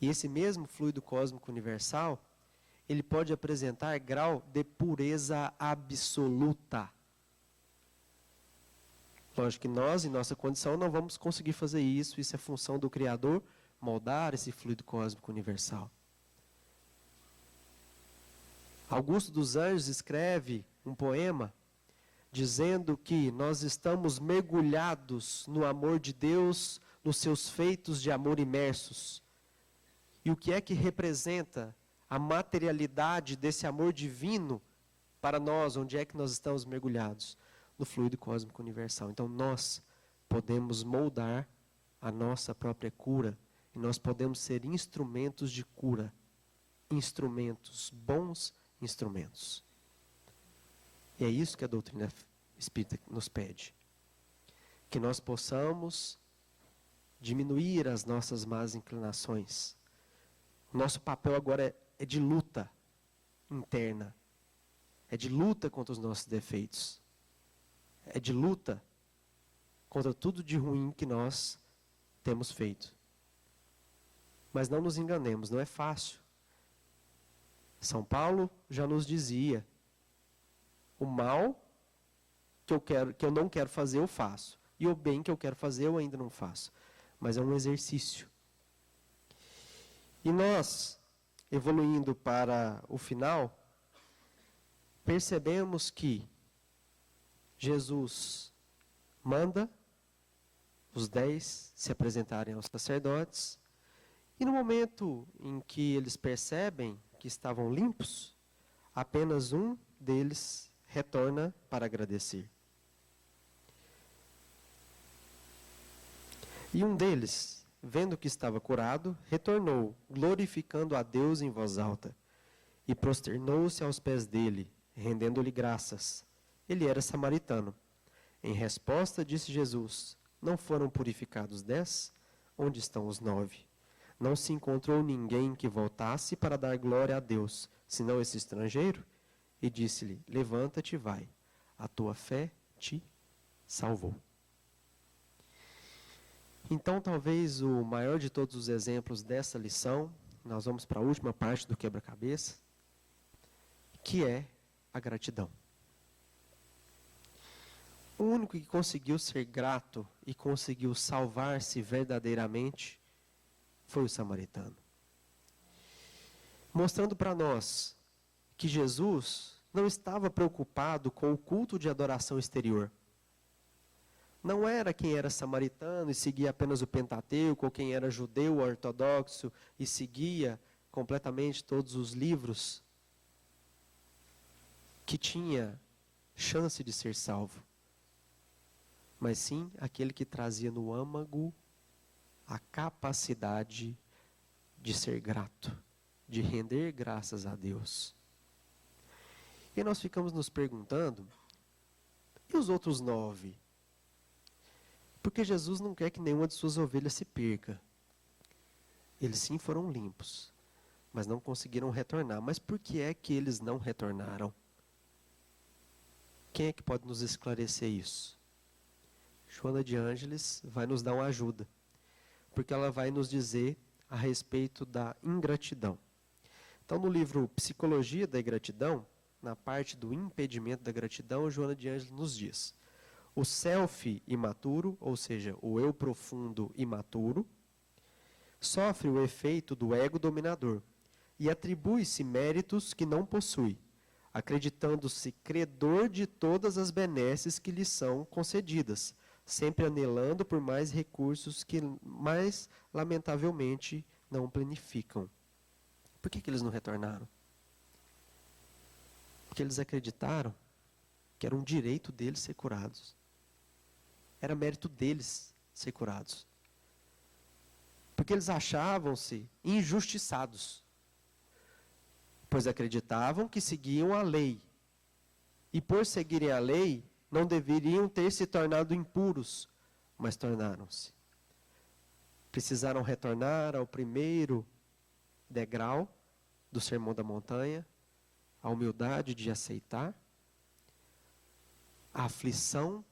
E esse mesmo fluido cósmico universal, ele pode apresentar grau de pureza absoluta. Lógico que nós, em nossa condição, não vamos conseguir fazer isso. Isso é função do Criador, moldar esse fluido cósmico universal. Augusto dos Anjos escreve um poema dizendo que nós estamos mergulhados no amor de Deus, nos seus feitos de amor imersos. E o que é que representa a materialidade desse amor divino para nós? Onde é que nós estamos mergulhados? No fluido cósmico universal. Então nós podemos moldar a nossa própria cura e nós podemos ser instrumentos de cura. Instrumentos, bons instrumentos. E é isso que a doutrina espírita nos pede. Que nós possamos diminuir as nossas más inclinações. Nosso papel agora é de luta interna. É de luta contra os nossos defeitos. É de luta contra tudo de ruim que nós temos feito. Mas não nos enganemos, não é fácil. São Paulo já nos dizia: o mal que eu não quero fazer, eu faço. E o bem que eu quero fazer, eu ainda não faço. Mas é um exercício. E nós, evoluindo para o final, percebemos que Jesus manda os 10 se apresentarem aos sacerdotes, e no momento em que eles percebem que estavam limpos, apenas um deles retorna para agradecer. E um deles, vendo que estava curado, retornou, glorificando a Deus em voz alta, e prosternou-se aos pés dele, rendendo-lhe graças. Ele era samaritano. Em resposta, disse Jesus: não foram purificados 10? Onde estão os 9? Não se encontrou ninguém que voltasse para dar glória a Deus, senão esse estrangeiro? E disse-lhe: levanta-te e vai, a tua fé te salvou. Então, talvez o maior de todos os exemplos dessa lição, nós vamos para a última parte do quebra-cabeça, que é a gratidão. O único que conseguiu ser grato e conseguiu salvar-se verdadeiramente foi o samaritano. Mostrando para nós que Jesus não estava preocupado com o culto de adoração exterior. Não era quem era samaritano e seguia apenas o Pentateuco, ou quem era judeu ortodoxo e seguia completamente todos os livros, que tinha chance de ser salvo. Mas sim aquele que trazia no âmago a capacidade de ser grato, de render graças a Deus. E nós ficamos nos perguntando, e os outros 9? Porque Jesus não quer que nenhuma de suas ovelhas se perca. Eles sim foram limpos, mas não conseguiram retornar. Mas por que é que eles não retornaram? Quem é que pode nos esclarecer isso? Joana de Ângeles vai nos dar uma ajuda, porque ela vai nos dizer a respeito da ingratidão. Então, no livro Psicologia da Ingratidão, na parte do impedimento da gratidão, Joana de Ângeles nos diz: o self imaturo, ou seja, o eu profundo imaturo, sofre o efeito do ego dominador e atribui-se méritos que não possui, acreditando-se credor de todas as benesses que lhe são concedidas, sempre anelando por mais recursos que mais lamentavelmente não planificam. Por que eles não retornaram? Porque eles acreditaram que era um direito deles ser curados. Era mérito deles ser curados. Porque eles achavam-se injustiçados, pois acreditavam que seguiam a lei. E por seguirem a lei, não deveriam ter se tornado impuros, mas tornaram-se. Precisaram retornar ao primeiro degrau do Sermão da Montanha, a humildade de aceitar, a aflição,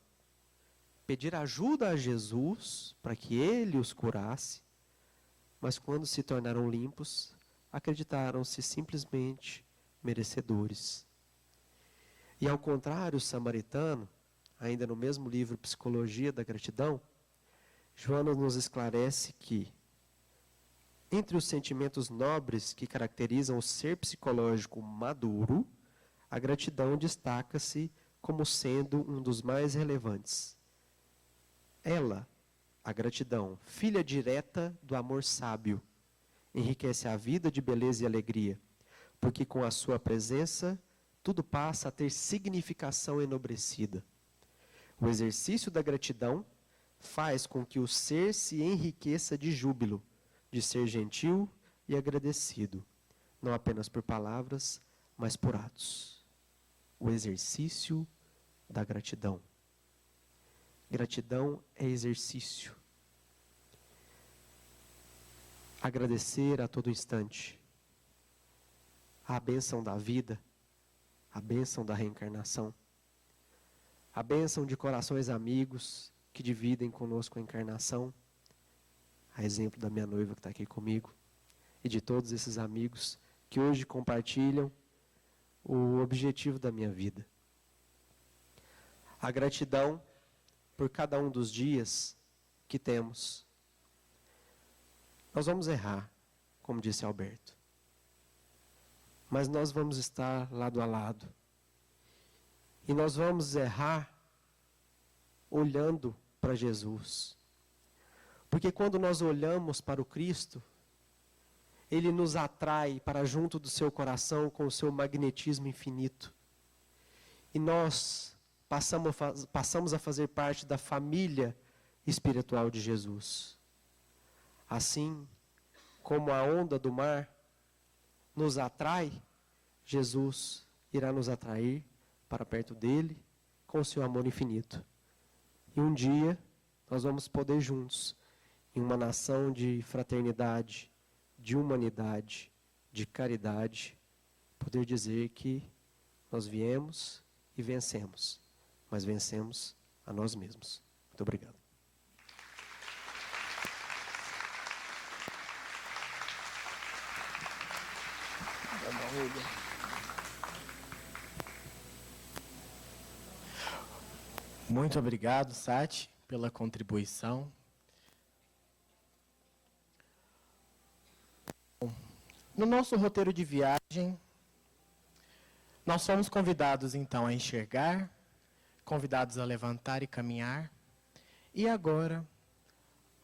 pedir ajuda a Jesus para que Ele os curasse, mas quando se tornaram limpos, acreditaram-se simplesmente merecedores. E ao contrário, o samaritano, ainda no mesmo livro Psicologia da Gratidão, Joana nos esclarece que, entre os sentimentos nobres que caracterizam o ser psicológico maduro, a gratidão destaca-se como sendo um dos mais relevantes. Ela, a gratidão, filha direta do amor sábio, enriquece a vida de beleza e alegria, porque com a sua presença, tudo passa a ter significação enobrecida. O exercício da gratidão faz com que o ser se enriqueça de júbilo, de ser gentil e agradecido, não apenas por palavras, mas por atos. O exercício da gratidão. Gratidão é exercício. Agradecer a todo instante. A bênção da vida, a bênção da reencarnação, a bênção de corações amigos que dividem conosco a encarnação, a exemplo da minha noiva que está aqui comigo, e de todos esses amigos que hoje compartilham o objetivo da minha vida. A gratidão por cada um dos dias que temos. Nós vamos errar, como disse Alberto. Mas nós vamos estar lado a lado. E nós vamos errar olhando para Jesus. Porque quando nós olhamos para o Cristo, Ele nos atrai para junto do seu coração com o seu magnetismo infinito. E nós passamos a fazer parte da família espiritual de Jesus. Assim como a onda do mar nos atrai, Jesus irá nos atrair para perto dele com o seu amor infinito. E um dia nós vamos poder juntos, em uma nação de fraternidade, de humanidade, de caridade, poder dizer que nós viemos e vencemos, mas vencemos a nós mesmos. Muito obrigado. Muito obrigado, Sati, pela contribuição. No nosso roteiro de viagem, nós somos convidados então a enxergar, convidados a levantar e caminhar. E agora,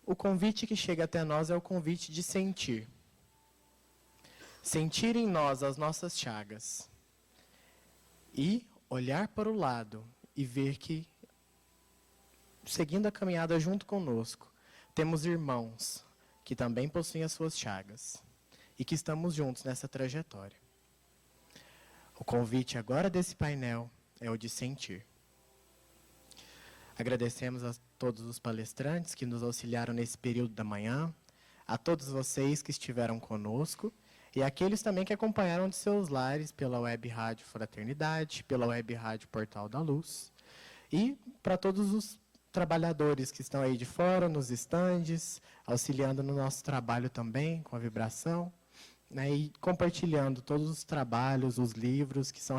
o convite que chega até nós é o convite de sentir. Sentir em nós as nossas chagas. E olhar para o lado e ver que, seguindo a caminhada junto conosco, temos irmãos que também possuem as suas chagas e que estamos juntos nessa trajetória. O convite agora desse painel é o de sentir. Agradecemos a todos os palestrantes que nos auxiliaram nesse período da manhã, a todos vocês que estiveram conosco e aqueles também que acompanharam de seus lares pela Web Rádio Fraternidade, pela Web Rádio Portal da Luz e para todos os trabalhadores que estão aí de fora, nos estandes, auxiliando no nosso trabalho também, com a vibração, né, e compartilhando todos os trabalhos, os livros que são